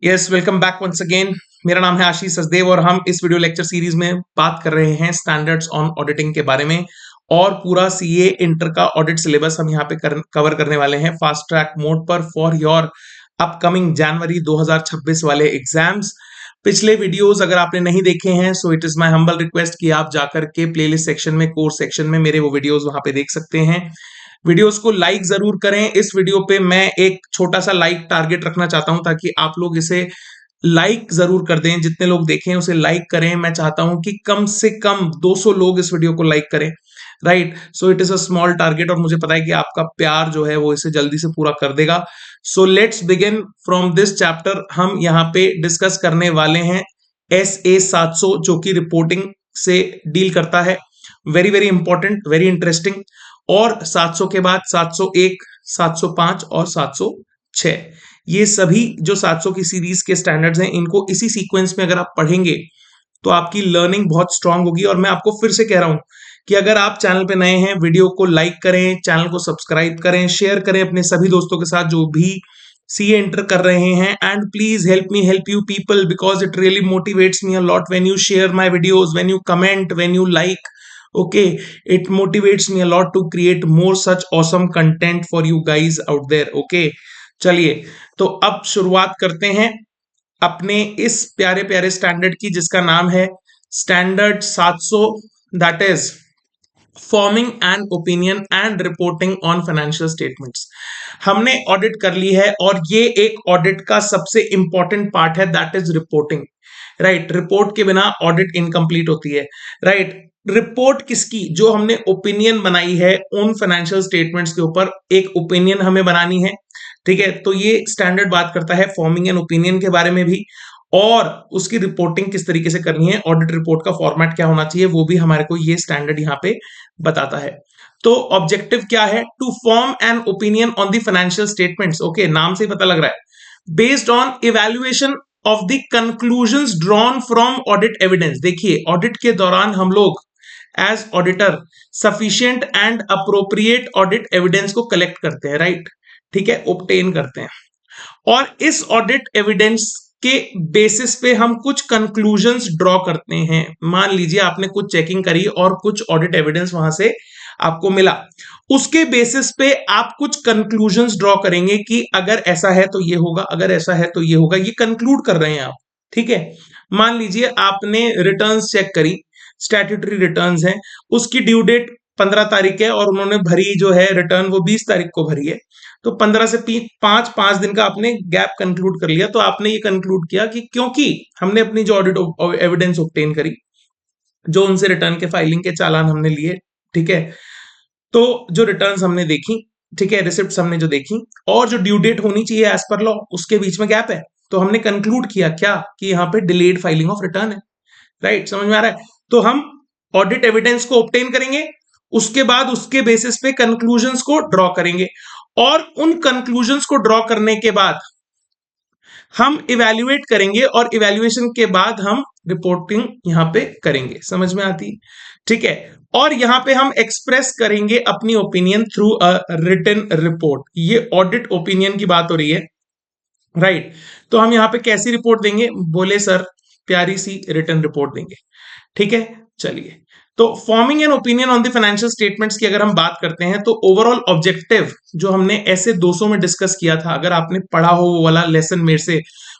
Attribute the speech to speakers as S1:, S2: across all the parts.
S1: Yes, welcome back once again. मेरा नाम है आशीष सचदेव और हम इस वीडियो लेक्चर सीरीज में बात कर रहे हैं स्टैंडर्ड्स ऑन ऑडिटिंग के बारे में। और पूरा सीए इंटर का ऑडिट सिलेबस हम यहाँ पे कवर करने वाले हैं फास्ट ट्रैक मोड पर फॉर योर अपकमिंग जनवरी 2026 वाले एग्जाम्स। पिछले वीडियोस अगर आपने नहीं देखे हैं so it is my humble request कि आप जाकर के प्लेलिस्ट सेक्शन में, कोर्स सेक्शन में मेरे वो वीडियोस वहां पे देख सकते हैं। वीडियोस को लाइक जरूर करें। इस वीडियो पे मैं एक छोटा सा लाइक टारगेट रखना चाहता हूं ताकि आप लोग इसे लाइक जरूर कर दें। जितने लोग देखें उसे लाइक करें। मैं चाहता हूं कि कम से कम 200 लोग इस वीडियो को लाइक करें। Right, so it is a small target और मुझे पता है कि आपका प्यार जो है वो इसे जल्दी से पूरा कर देगा। So let's begin from this chapter. हम यहाँ पे डिस्कस करने वाले हैं SA 700 जो कि रिपोर्टिंग से डील करता है। Very very important, very interesting. और 700 के बाद 701, 705 और 706, ये सभी जो 700 की सीरीज के स्टैंडर्ड्स हैं, इनको इसी सीक्वेंस में अगर आप पढ़ेंगे तो आपकी लर्निंग बहुत स्ट्रांग होगी। और मैं आपको फिर से कह रहा हूं कि अगर आप चैनल पे नए हैं, वीडियो को लाइक करें, चैनल को सब्सक्राइब करें, शेयर करें अपने सभी दोस्तों के साथ जो भी सीए एंटर कर रहे हैं। And please help me help you people because it really motivates me a lot when you share my videos, when you comment, when you like. Okay, it motivates me a lot to create more such awesome content for you guys out there. Okay, चलिए तो अब शुरुआत करते हैं अपने इस प्यारे प्यारे स्टैंडर्ड की जिसका नाम है standard 700, that is forming an opinion and reporting on financial statements. हमने ऑडिट कर ली है और ये एक ऑडिट का सबसे इंपॉर्टेंट पार्ट है, that is reporting. Right, report के बिना ऑडिट इनकम्प्लीट होती है। राइट, रिपोर्ट किसकी? जो हमने ओपिनियन बनाई है उन फाइनेंशियल स्टेटमेंट्स के ऊपर, एक ओपिनियन हमें बनानी है। ठीक है, तो ये स्टैंडर्ड बात करता है फॉर्मिंग एन ओपिनियन के बारे में भी, और उसकी रिपोर्टिंग किस तरीके से करनी है, ऑडिट रिपोर्ट का फॉर्मेट क्या होना चाहिए, वो भी हमारे को ये स्टैंडर्ड यहाँ पे बताता है। तो ऑब्जेक्टिव क्या है? To form an opinion on the financial statements. Okay, नाम से ही पता लग रहा है। Based on evaluation of the conclusions drawn from audit evidence. देखिए, ऑडिट के दौरान हम लोग as auditor sufficient and appropriate audit evidence को कलेक्ट करते हैं। राइट, ठीक है, ऑब्टेन करते हैं। और इस ऑडिट एविडेंस के बेसिस पे हम कुछ कंक्लूजन्स ड्रॉ करते हैं। मान लीजिए आपने कुछ चेकिंग करी और कुछ ऑडिट एविडेंस वहां से आपको मिला, उसके बेसिस पे आप कुछ कंक्लूजन्स ड्रॉ करेंगे कि अगर ऐसा है तो ये होगा, अगर ऐसा है तो ये होगा, ये कंक्लूड कर रहे हैं आप। ठीक है, मान लीजिए आपने रिटर्न्स चेक करी, स्टैट्यूटरी रिटर्न्स हैं, उसकी ड्यू डेट 15 तारीख है और उन्होंने भरी जो है रिटर्न वो 20 तारीख को भरी है। तो 15 से 5 दिन का आपने गैप कंक्लूड कर लिया। तो आपने ये कंक्लूड किया कि क्योंकि हमने अपनी जो ऑडिट एविडेंस ऑब्टेन करी, जो उनसे रिटर्न के फाइलिंग के चालान हमने लिए, ठीक है, तो जो रिटर्न्स हमने देखी, ठीक है, रिसिप्ट्स हमने जो देखी, और जो ड्यू डेट होनी चाहिए एज पर लॉ, उसके बीच में गैप है। तो हमने कंक्लूड किया क्या कि यहाँ पे डिलेड फाइलिंग ऑफ रिटर्न है। राइट, समझ में आ रहा है? तो हम ऑडिट एविडेंस को ऑब्टेन करेंगे, उसके बाद उसके बेसिस पे कंक्लूजन्स को ड्रॉ करेंगे, और उन कंक्लूजन्स को ड्रॉ करने के बाद हम इवैल्यूएट करेंगे, और इवैल्यूएशन के बाद हम रिपोर्टिंग यहां पे करेंगे। समझ में आती? ठीक है, और यहां पे हम एक्सप्रेस करेंगे अपनी opinion through a written report. ये ऑडिट ओपिनियन की बात हो रही है। राइट, तो हम यहां पे कैसी रिपोर्ट देंगे? बोले सर, प्यारी सी रिटन रिपोर्ट देंगे। ठीक है, चलिए, तो forming an opinion on the financial statements की अगर हम बात करते हैं तो ओवरऑल ऑब्जेक्टिव जो हमने ऐसे 200 में डिस्कस किया था, अगर आपने पढ़ा हो वो वाला लेसन मेरे से,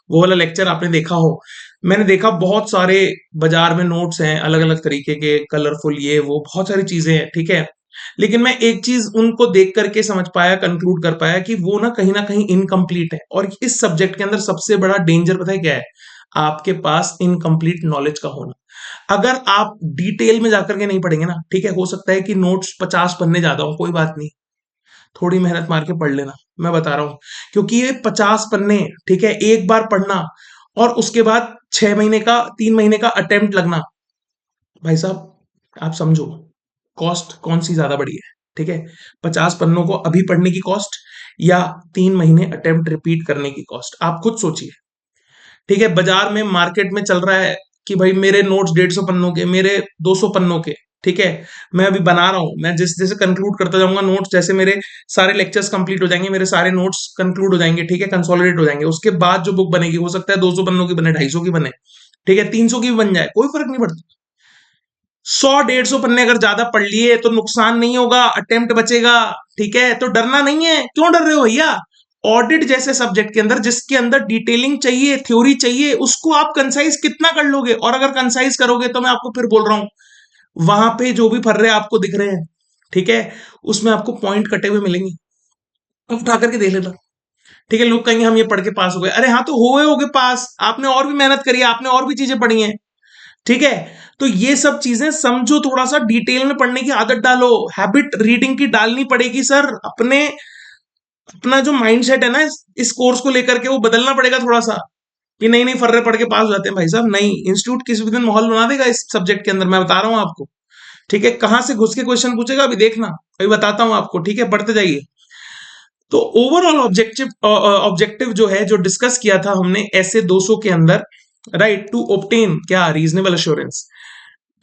S1: वो वाला लेक्चर आपने देखा हो, मैंने देखा बहुत सारे बाजार में नोट्स हैं अलग अलग तरीके के, कलरफुल, ये वो बहुत सारी चीजें हैं। ठीक है, लेकिन मैं एक चीज उनको देख करके समझ पाया, कंक्लूड कर पाया कि वो ना कहीं इनकम्प्लीट है। और इस सब्जेक्ट के अंदर सबसे बड़ा डेंजर पता है क्या है? आपके पास इनकम्प्लीट नॉलेज का होना। अगर आप डिटेल में जाकर के नहीं पढ़ेंगे ना, ठीक है, हो सकता है कि नोट्स 50 पन्ने ज्यादा हो, कोई बात नहीं, थोड़ी मेहनत मार के पढ़ लेना, मैं बता रहा हूं। क्योंकि ये 50 पन्ने, ठीक है, एक बार पढ़ना और उसके बाद 6 महीने का, 3 महीने का अटेम्प्ट लगना, भाई साहब आप समझो कॉस्ट कौन सी ज्यादा बड़ी है। ठीक है, 50 पन्नों को अभी पढ़ने की कॉस्ट या 3 महीने अटेम्प्ट रिपीट करने की कॉस्ट, आप खुद सोचिए। ठीक है, बाजार में, मार्केट में चल रहा है कि भाई मेरे नोट्स 150 पन्नों के, मेरे 200 पन्नों के, ठीक है, मैं अभी बना रहा हूं, मैं जैसे जैसे कंक्लूड करता जाऊंगा नोट्स, जैसे मेरे सारे लेक्चर्स कंप्लीट हो जाएंगे, मेरे सारे नोट्स कंक्लूड हो जाएंगे, ठीक है, कंसोलिडेट हो जाएंगे, उसके बाद जो बुक बनेगी हो सकता है 200 पन्नों की बने, 250 की बने, ठीक है, 300 की भी बन जाए, कोई फर्क नहीं पड़ता। 100-150 पन्ने अगर ज्यादा पढ़ लिए तो नुकसान नहीं होगा, अटेम्प्ट बचेगा, ठीक है, तो डरना नहीं है। क्यों डर रहे हो भैया? ऑडिट जैसे सब्जेक्ट के अंदर जिसके अंदर डिटेलिंग चाहिए, थ्योरी चाहिए, उसको आप कंसाइज कितना कर लोगे? और अगर कंसाइज करोगे तो मैं आपको फिर बोल रहा हूं, वहां पे जो भी फर्रे आपको दिख रहे हैं, ठीक है, उसमें आपको पॉइंट कटे हुए मिलेंगे, अब उठा करके देख लेना। ठीक है, लोग कहेंगे हम ये पढ़ के पास हो गए, अरे हाँ तो हुए होगे पास, आपने और भी मेहनत करी है, आपने और भी चीजें पढ़ी हैं, ठीक है। तो ये सब चीजें समझो, थोड़ा सा डिटेल में पढ़ने की आदत डालो, हैबिट रीडिंग की डालनी पड़ेगी सर। अपना जो माइंडसेट है ना इस कोर्स को लेकर के वो बदलना पड़ेगा थोड़ा सा, कि नहीं नहीं फर्रे पढ़ के पास हो जाते हैं भाई साहब, नहीं, इंस्टीट्यूट किसी भी दिन माहौल बना देगा इस सब्जेक्ट के अंदर, मैं बता रहा हूं आपको, ठीक है। कहां से घुस के क्वेश्चन पूछेगा अभी देखना, अभी बताता हूं आपको, ठीक है, पढ़ते जाइए। तो ओवरऑल ऑब्जेक्टिव जो है, जो डिस्कस किया था हमने ऐसे 200 के अंदर, राइट, टू ऑब्टेन क्या, रीजनेबल एश्योरेंस,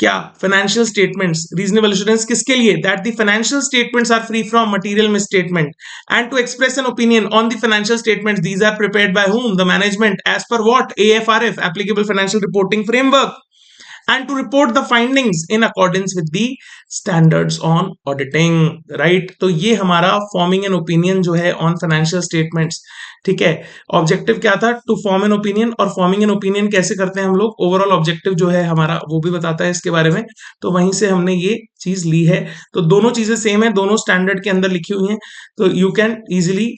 S1: क्या, फाइनेंशियल स्टेटमेंट्स, रीजनेबल एश्योरेंस किसके लिए, that the financial statements are free from material misstatement, and to express an opinion on the financial statements, these are prepared by whom, the management, as per what, AFRF, applicable financial reporting framework, and to report the findings in accordance with the standards on auditing, right? तो ये हमारा forming an opinion जो है on financial statements, ठीक है। Objective क्या था? To form an opinion, और फॉर्मिंग एन ओपिनियन कैसे करते हैं हम लोग, ओवरऑल ऑब्जेक्टिव जो है हमारा वो भी बताता है इसके बारे में, तो वहीं से हमने ये चीज ली है। तो दोनों चीजें सेम है, दोनों स्टैंडर्ड के अंदर लिखी हुई हैं, तो you can easily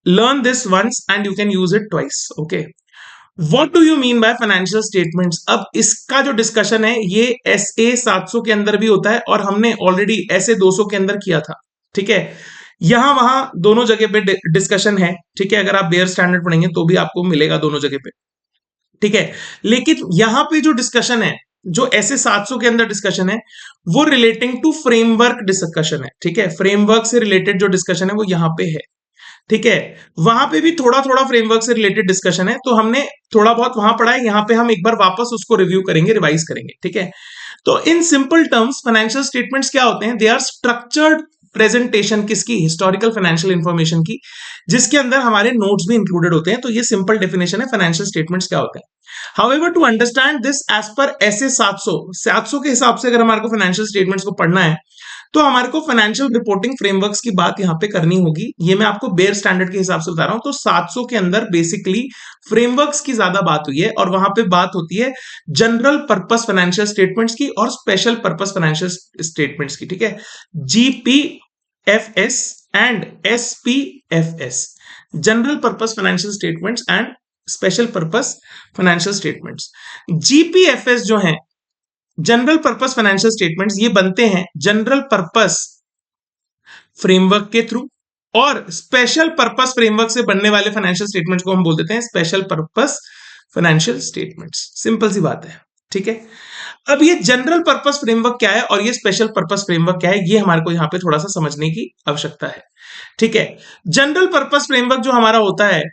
S1: learn this once and you can use it twice, okay? What do you mean by financial statements? अब इसका जो डिस्कशन है ये SA 700 के अंदर भी होता है, और हमने ऑलरेडी SA 200 के अंदर किया था, ठीक है। यहां वहां दोनों जगह पे डिस्कशन है, ठीक है, अगर आप बेयर स्टैंडर्ड पढ़ेंगे तो भी आपको मिलेगा दोनों जगह पे, ठीक है। लेकिन यहां पे जो डिस्कशन है, जो SA 700 के अंदर डिस्कशन है, वो रिलेटिंग टू फ्रेमवर्क डिस्कशन है, ठीक है, फ्रेमवर्क से रिलेटेड जो डिस्कशन है वो यहां पे है, ठीक है। वहां पे भी थोड़ा थोड़ा फ्रेमवर्क से रिलेटेड डिस्कशन है, तो हमने थोड़ा बहुत वहां पढ़ा है, यहां पे हम एक बार वापस उसको रिव्यू करेंगे, रिवाइज करेंगे, ठीक है। तो in simple terms financial statements क्या होते हैं? दे आर स्ट्रक्चर्ड प्रेजेंटेशन किसकी, हिस्टोरिकल फाइनेंशियल इंफॉर्मेशन की, जिसके अंदर हमारे नोट्स भी इंक्लूडेड होते हैं। तो ये सिंपल डेफिनेशन है फाइनेंशियल स्टेटमेंट्स क्या होते हैं। However to understand this as per SA 700 के हिसाब से अगर हमारे को फाइनेंशियल स्टेटमेंट्स को पढ़ना है, तो हमारे को फाइनेंशियल रिपोर्टिंग फ्रेमवर्क्स की बात यहां पे करनी होगी। ये मैं आपको बेयर स्टैंडर्ड के हिसाब से बता रहा हूं। तो 700 के अंदर बेसिकली फ्रेमवर्क्स की ज्यादा बात हुई है, और वहां पे बात होती है जनरल पर्पस फाइनेंशियल स्टेटमेंट्स की और स्पेशल पर्पस फाइनेंशियल स्टेटमेंट्स की, ठीक है, GPFS and SPFS, general purpose financial statements and special purpose financial statements. GPFS जो है, जनरल पर्पस फाइनेंशियल स्टेटमेंट्स, ये बनते हैं जनरल पर्पस फ्रेमवर्क के थ्रू, और स्पेशल पर्पस फ्रेमवर्क से बनने वाले फाइनेंशियल स्टेटमेंट्स को हम बोल देते हैं special purpose financial statements. Simple सी बात है, ठीक है। अब ये जनरल पर्पस फ्रेमवर्क क्या है और ये स्पेशल पर्पस फ्रेमवर्क क्या है, ये हमारे को यहां पे थोड़ा सा समझने की आवश्यकता है, ठीक है। जनरल पर्पस फ्रेमवर्क जो हमारा होता है,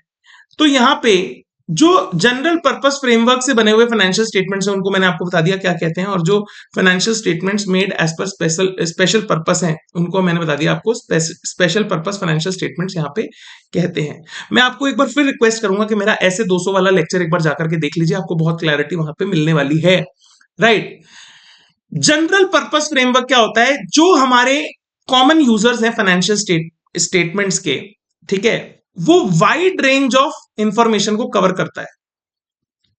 S1: तो यहां पे जो जनरल पर्पस फ्रेमवर्क से बने हुए फाइनेंशियल स्टेटमेंट्स हैं उनको मैंने आपको बता दिया क्या कहते हैं, और जो financial statements made as per special purpose हैं उनको मैंने बता दिया आपको स्पेशल पर्पस फाइनेंशियल स्टेटमेंट्स यहाँ पे कहते हैं। मैं आपको एक बार फिर रिक्वेस्ट करूंगा कि मेरा ऐसे 200 वाला लेक्चर एक बार जाकर के देख लीजिए, आपको बहुत क्लैरिटी वहां पे मिलने वाली है, राइट। जनरल पर्पस फ्रेमवर्क क्या होता है? जो हमारे कॉमन यूजर्स हैं फाइनेंशियल स्टेटमेंट्स के, ठीक है, वो वाइड रेंज ऑफ इंफॉर्मेशन को कवर करता है,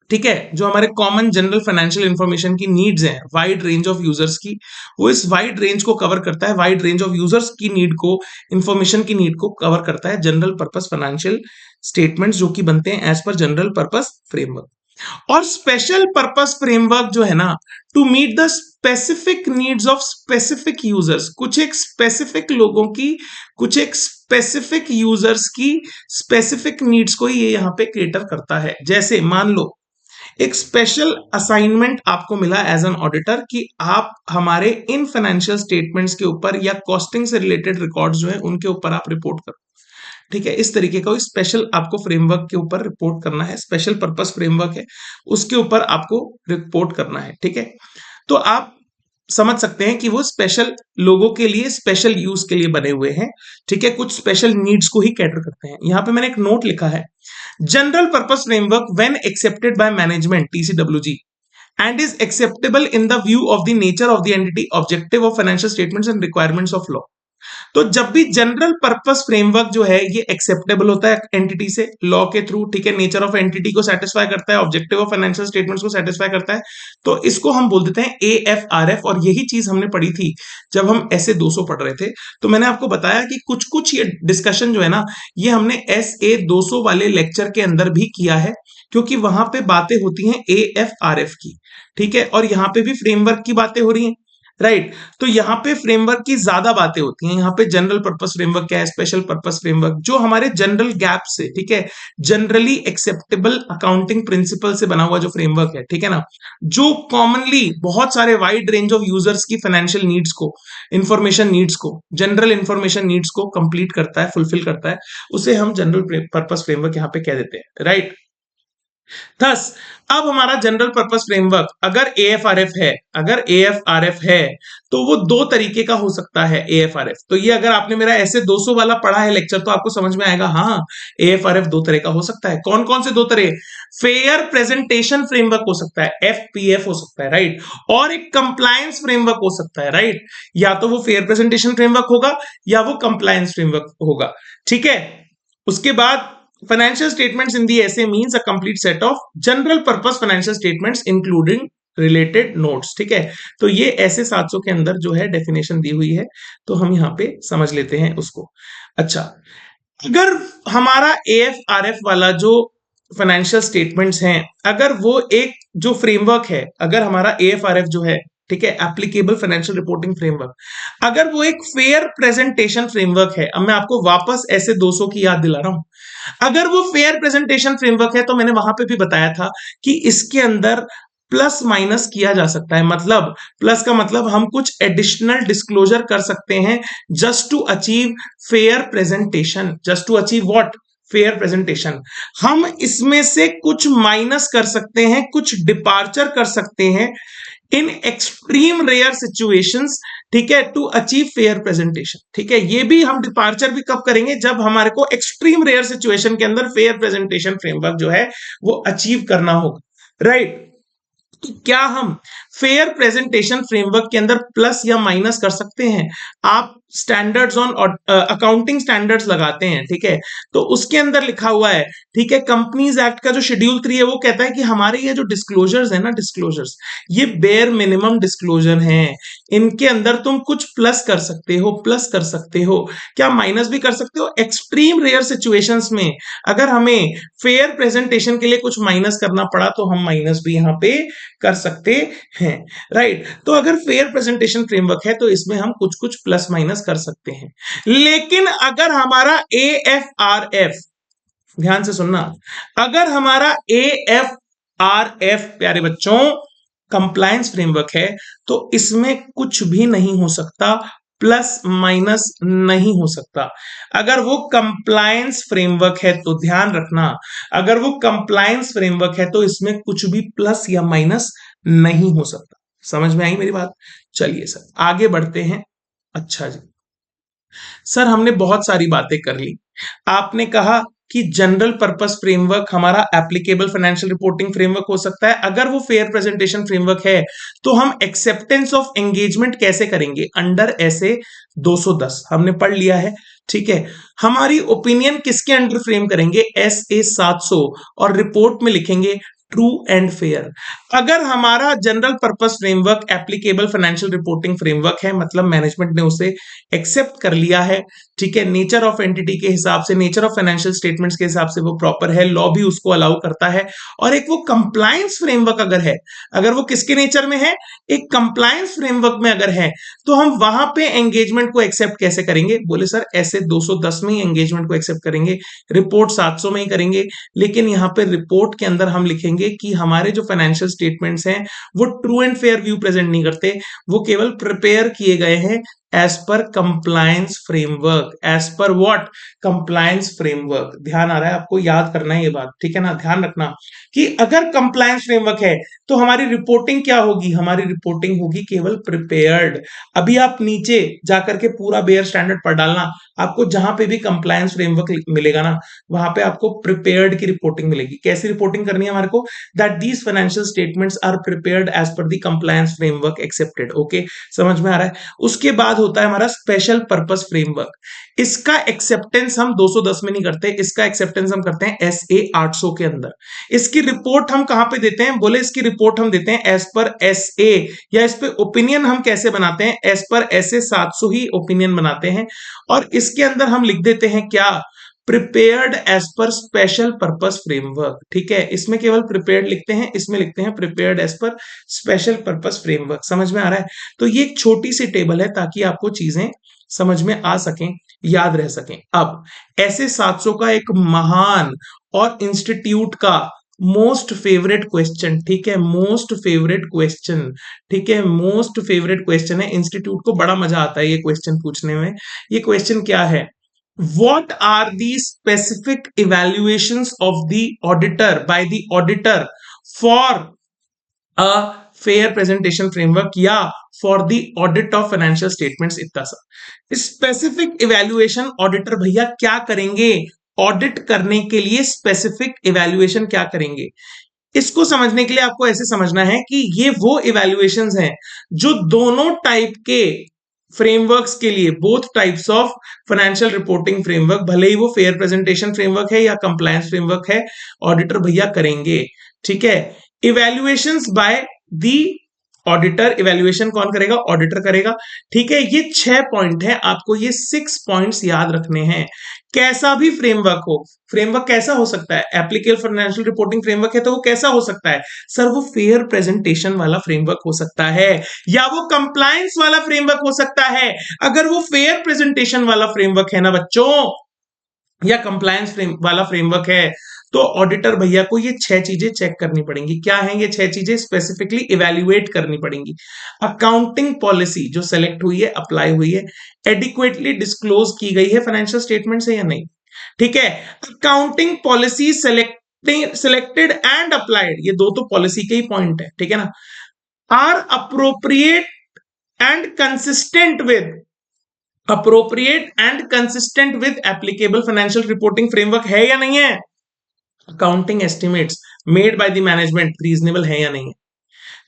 S1: ठीक है। जो हमारे कॉमन जनरल फाइनेंशियल इंफॉर्मेशन की नीड्स हैं, वाइड रेंज ऑफ यूजर्स की, वो इस वाइड रेंज को कवर करता है, वाइड रेंज ऑफ यूजर्स की नीड को, इंफॉर्मेशन की नीड को कवर करता है जनरल पर्पस फाइनेंशियल स्टेटमेंट्स, जो कि बनते हैं as per general purpose framework. और स्पेशल पर्पस फ्रेमवर्क जो है ना, to meet the specific needs of specific users, कुछ एक स्पेसिफिक लोगों की, कुछ एक स्पेसिफिक यूजर्स की स्पेसिफिक नीड्स को ये यहां पे केटर करता है। जैसे मान लो एक स्पेशल असाइनमेंट आपको मिला एज एन ऑडिटर कि आप हमारे इन फाइनेंशियल स्टेटमेंट्स के ऊपर या कॉस्टिंग से रिलेटेड रिकॉर्ड्स जो है उनके ऊपर आप रिपोर्ट करो, ठीक है। इस तरीके का स्पेशल आपको फ्रेमवर्क के ऊपर रिपोर्ट करना है, स्पेशल पर्पस फ्रेमवर्क है उसके ऊपर आपको रिपोर्ट करना है, ठीक है। तो आप समझ सकते हैं कि वो स्पेशल लोगों के लिए, स्पेशल यूज के लिए बने हुए हैं, ठीक है, कुछ स्पेशल नीड्स को ही कैटर करते हैं। यहां पे मैंने एक नोट लिखा है, general purpose framework when accepted by management TCWG and is acceptable in the view of the nature of the entity, objective of financial statements and requirements of law। तो जब भी जनरल पर्पस फ्रेमवर्क जो है ये acceptable होता है entity से law के थ्रू, ठीक है, नेचर ऑफ एंटिटी को सेटिस्फाई करता है, ऑब्जेक्टिव ऑफ फाइनेंशियल स्टेटमेंट्स को सेटिस्फाई करता है, तो इसको हम बोल देते हैं AFRF। और यही चीज हमने पढ़ी थी जब हम SA 200 पढ़ रहे थे। तो मैंने आपको बताया कि कुछ कुछ ये डिस्कशन जो है ना, ये हमने SA 200 वाले लेक्चर के अंदर भी किया है, क्योंकि वहां पे बातें होती हैं AFRF की, ठीक है, और यहाँ पे भी फ्रेमवर्क की बातें हो रही हैं, राइट। तो यहाँ पे फ्रेमवर्क की ज्यादा बातें होती हैं। यहाँ पे जनरल पर्पस फ्रेमवर्क क्या है, स्पेशल पर्पस फ्रेमवर्क, जो हमारे जनरल गैप से, ठीक है, जनरली एक्सेप्टेबल अकाउंटिंग प्रिंसिपल से बना हुआ जो फ्रेमवर्क है, ठीक है ना, जो कॉमनली बहुत सारे वाइड रेंज ऑफ यूजर्स की फाइनेंशियल नीड्स को, इंफॉर्मेशन नीड्स को, जनरल इंफॉर्मेशन नीड्स को कंप्लीट करता है, फुलफिल करता है, उसे हम जनरल पर्पस फ्रेमवर्क यहाँ पे कह देते हैं, राइट। थस अब हमारा जनरल पर्पस फ्रेमवर्क अगर AFRF है तो वो दो तरीके का हो सकता है AFRF। तो ये अगर आपने मेरा ऐसे 200 वाला पढ़ा है लेक्चर तो आपको समझ में आएगा, हाँ AFRF दो तरह का हो सकता है। कौन कौन से दो तरह? फेयर प्रेजेंटेशन फ्रेमवर्क हो सकता है, FPF हो सकता है, राइट, और एक कंप्लायंस फ्रेमवर्क हो सकता है, राइट। या तो वो फेयर प्रेजेंटेशन फ्रेमवर्क होगा या वो कंप्लायंस फ्रेमवर्क होगा, ठीक है। उसके बाद financial statements in the SA means a complete set of general purpose financial statements including related notes, ठीक है। तो ये ऐसे 700 के अंदर जो है डेफिनेशन दी हुई है, तो हम यहाँ पे समझ लेते हैं उसको। अच्छा, अगर हमारा AFRF वाला जो फाइनेंशियल स्टेटमेंट्स हैं, अगर वो एक जो फ्रेमवर्क है, अगर हमारा AFRF जो है, ठीक है, एप्लीकेबल फाइनेंशियल रिपोर्टिंग फ्रेमवर्क, अगर वो एक फेयर प्रेजेंटेशन फ्रेमवर्क है, अब मैं आपको वापस ऐसे 200 की याद दिला रहा हूं, अगर वो फेयर प्रेजेंटेशन फ्रेमवर्क है तो मैंने वहां पे भी बताया था कि इसके अंदर प्लस माइनस किया जा सकता है। मतलब प्लस का मतलब हम कुछ एडिशनल डिस्क्लोजर कर सकते हैं just to achieve fair presentation, just to achieve what, fair presentation. हम इसमें से कुछ माइनस कर सकते हैं, कुछ डिपार्चर कर सकते हैं इन एक्सट्रीम रेयर सिचुएशंस, ठीक है, टू अचीव फेयर प्रेजेंटेशन, ठीक है। ये भी हम डिपार्चर भी कब करेंगे, जब हमारे को एक्सट्रीम रेयर सिचुएशन के अंदर फेयर प्रेजेंटेशन फ्रेमवर्क जो है वो अचीव करना होगा, राइट। तो क्या हम फेयर प्रेजेंटेशन फ्रेमवर्क के अंदर प्लस या माइनस कर सकते हैं? आप स्टैंडर्ड्स ऑन अकाउंटिंग स्टैंडर्ड्स लगाते हैं, ठीक है, तो उसके अंदर लिखा हुआ है, ठीक है, कंपनीज एक्ट का जो शेड्यूल 3 है वो कहता है कि हमारे ये जो डिस्क्लोजर्स है ना, डिस्क्लोजर्स ये बेयर मिनिमम डिस्क्लोजर हैं, इनके अंदर तुम कुछ प्लस कर सकते हो, प्लस कर सकते हो, क्या माइनस भी कर सकते हो। एक्सट्रीम रेयर सिचुएशंस में अगर हमें फेयर प्रेजेंटेशन के लिए कुछ माइनस करना पड़ा तो हम माइनस भी यहां पे कर सकते हैं, राइट। तो अगर फेयर प्रेजेंटेशन फ्रेमवर्क है तो इसमें हम कुछ कुछ प्लस माइनस कर सकते हैं। लेकिन अगर हमारा AFRF, ध्यान से सुनना, अगर हमारा AFRF प्यारे बच्चों कंप्लायंस फ्रेमवर्क है तो इसमें कुछ भी नहीं हो सकता, प्लस माइनस नहीं हो सकता। अगर वो कंप्लायंस फ्रेमवर्क है तो ध्यान रखना, अगर वो कंप्लायंस फ्रेमवर्क है तो इसमें कुछ भी प्लस या माइनस नहीं हो सकता। समझ में आई मेरी बात? चलिए सर आगे बढ़ते हैं। अच्छा जी सर, हमने बहुत सारी बातें कर ली। आपने कहा कि जनरल पर्पस फ्रेमवर्क हमारा एप्लीकेबल फाइनेंशियल रिपोर्टिंग फ्रेमवर्क हो सकता है। अगर वो फेयर प्रेजेंटेशन फ्रेमवर्क है तो हम एक्सेप्टेंस ऑफ एंगेजमेंट कैसे करेंगे? अंडर SA 210 हमने पढ़ लिया है, ठीक है। हमारी ओपिनियन किसके अंडर फ्रेम करेंगे? SA 700, और रिपोर्ट में लिखेंगे ट्रू एंड फेयर। अगर हमारा general purpose framework applicable financial reporting framework है, मतलब मैनेजमेंट ने उसे एक्सेप्ट कर लिया है, ठीक है, नेचर ऑफ एंटिटी के हिसाब से, नेचर ऑफ फाइनेंशियल स्टेटमेंट्स के हिसाब से वो प्रॉपर है, लॉ भी उसको अलाउ करता है, और एक वो कंप्लायंस फ्रेमवर्क अगर है, अगर वो किसके नेचर में है? एक कंप्लायंस फ्रेमवर्क में अगर है, तो हम वहां पे एंगेजमेंट को एक्सेप्ट कैसे करेंगे? बोले सर ऐसे 210 में ही एंगेजमेंट को एक्सेप्ट करेंगे, रिपोर्ट 700 में ही करेंगे, लेकिन यहां पे रिपोर्ट के अंदर हम लिखेंगे कि हमारे जो फाइनेंशियल स्टेटमेंट्स हैं वो true and fair view present नहीं करते, वो केवल प्रिपेयर किए गए हैं as per compliance framework, as per what, compliance framework. ध्यान आ रहा है आपको, याद करना है ये बात, ठीक है ना, ध्यान रखना कि अगर कंप्लायंस फ्रेमवर्क है तो हमारी रिपोर्टिंग क्या होगी, हमारी रिपोर्टिंग होगी केवल प्रिपेयर्ड। अभी आप नीचे जाकर के पूरा बेयर स्टैंडर्ड पढ़ डालना, आपको जहां पे भी कंप्लायंस फ्रेमवर्क मिलेगा ना, वहां पे आपको प्रिपेयर्ड की रिपोर्टिंग मिलेगी। कैसी रिपोर्टिंग करनी है हमारे को, that these financial statements are prepared as per the compliance framework accepted. Okay, समझ में आ रहा है। उसके बाद होता है हमारा स्पेशल पर्पस फ्रेमवर्क। इसका एक्सेप्टेंस हम 210 में नहीं करते, इसका एक्सेप्टेंस हम करते हैं SA 800 के अंदर। इसकी रिपोर्ट हम कहां पे देते हैं, बोले इसकी रिपोर्ट हम देते हैं एज पर SA, या इस पे ओपिनियन हम कैसे बनाते हैं, एज पर SA 700 ही ओपिनियन बनाते हैं। और इसके अंदर हम लिख देते हैं क्या, prepared as per special purpose framework. ठीक है, इसमें केवल प्रिपेयर्ड लिखते हैं, इसमें लिखते हैं prepared as per special purpose framework. समझ में आ रहा है। तो ये एक छोटी सी टेबल है ताकि आपको चीजें समझ में आ सकें, याद रह सकें। अब ऐसे 700 का एक महान और इंस्टीट्यूट का मोस्ट फेवरेट क्वेश्चन, ठीक है, मोस्ट फेवरेट क्वेश्चन, ठीक है, मोस्ट फेवरेट क्वेश्चन है। इंस्टीट्यूट को बड़ा मजा आता है ये क्वेश्चन पूछने में। ये क्वेश्चन क्या है, what are the specific evaluations of the auditor by the auditor for a fair presentation framework या for the audit of financial statements। इतना सा स्पेसिफिक इवैल्यूएशन ऑडिटर भैया क्या करेंगे, ऑडिट करने के लिए स्पेसिफिक इवैल्यूएशन क्या करेंगे। इसको समझने के लिए आपको ऐसे समझना है कि ये वो इवैल्यूएशंस हैं जो दोनों टाइप के फ्रेमवर्क्स के लिए, both types of financial reporting framework, भले ही वो फेयर प्रेजेंटेशन फ्रेमवर्क है या कंप्लायंस फ्रेमवर्क है, ऑडिटर भैया करेंगे। ठीक है, evaluations by the auditor, evaluation कौन करेगा, ऑडिटर करेगा। ठीक है, ये 6 पॉइंट है, आपको ये 6 पॉइंट्स याद रखने हैं। कैसा भी फ्रेमवर्क हो, फ्रेमवर्क कैसा हो सकता है, एप्लीकेबल फाइनेंशियल रिपोर्टिंग फ्रेमवर्क है तो वो कैसा हो सकता है सर, वो फेयर प्रेजेंटेशन वाला फ्रेमवर्क हो सकता है, या वो कंप्लायंस वाला फ्रेमवर्क हो सकता है। अगर वो फेयर प्रेजेंटेशन वाला फ्रेमवर्क है ना बच्चों, या कंप्लायंस वाला फ्रेमवर्क है, तो ऑडिटर भैया को ये 6 चीजें चेक करनी पड़ेंगी। क्या है ये 6 चीजें, स्पेसिफिकली इवैल्यूएट करनी पड़ेंगी। अकाउंटिंग पॉलिसी जो सेलेक्ट हुई है, अप्लाई हुई है, एडिक्वेटली डिस्क्लोज की गई है फाइनेंशियल स्टेटमेंट से या नहीं। ठीक है, accounting policy selected and applied, ये दो तो पॉलिसी के ही पॉइंट है, ठीक है ना। Are appropriate and consistent with, appropriate and consistent with applicable financial reporting framework है या नहीं है। Accounting estimates made by the management reasonable है या नहीं है।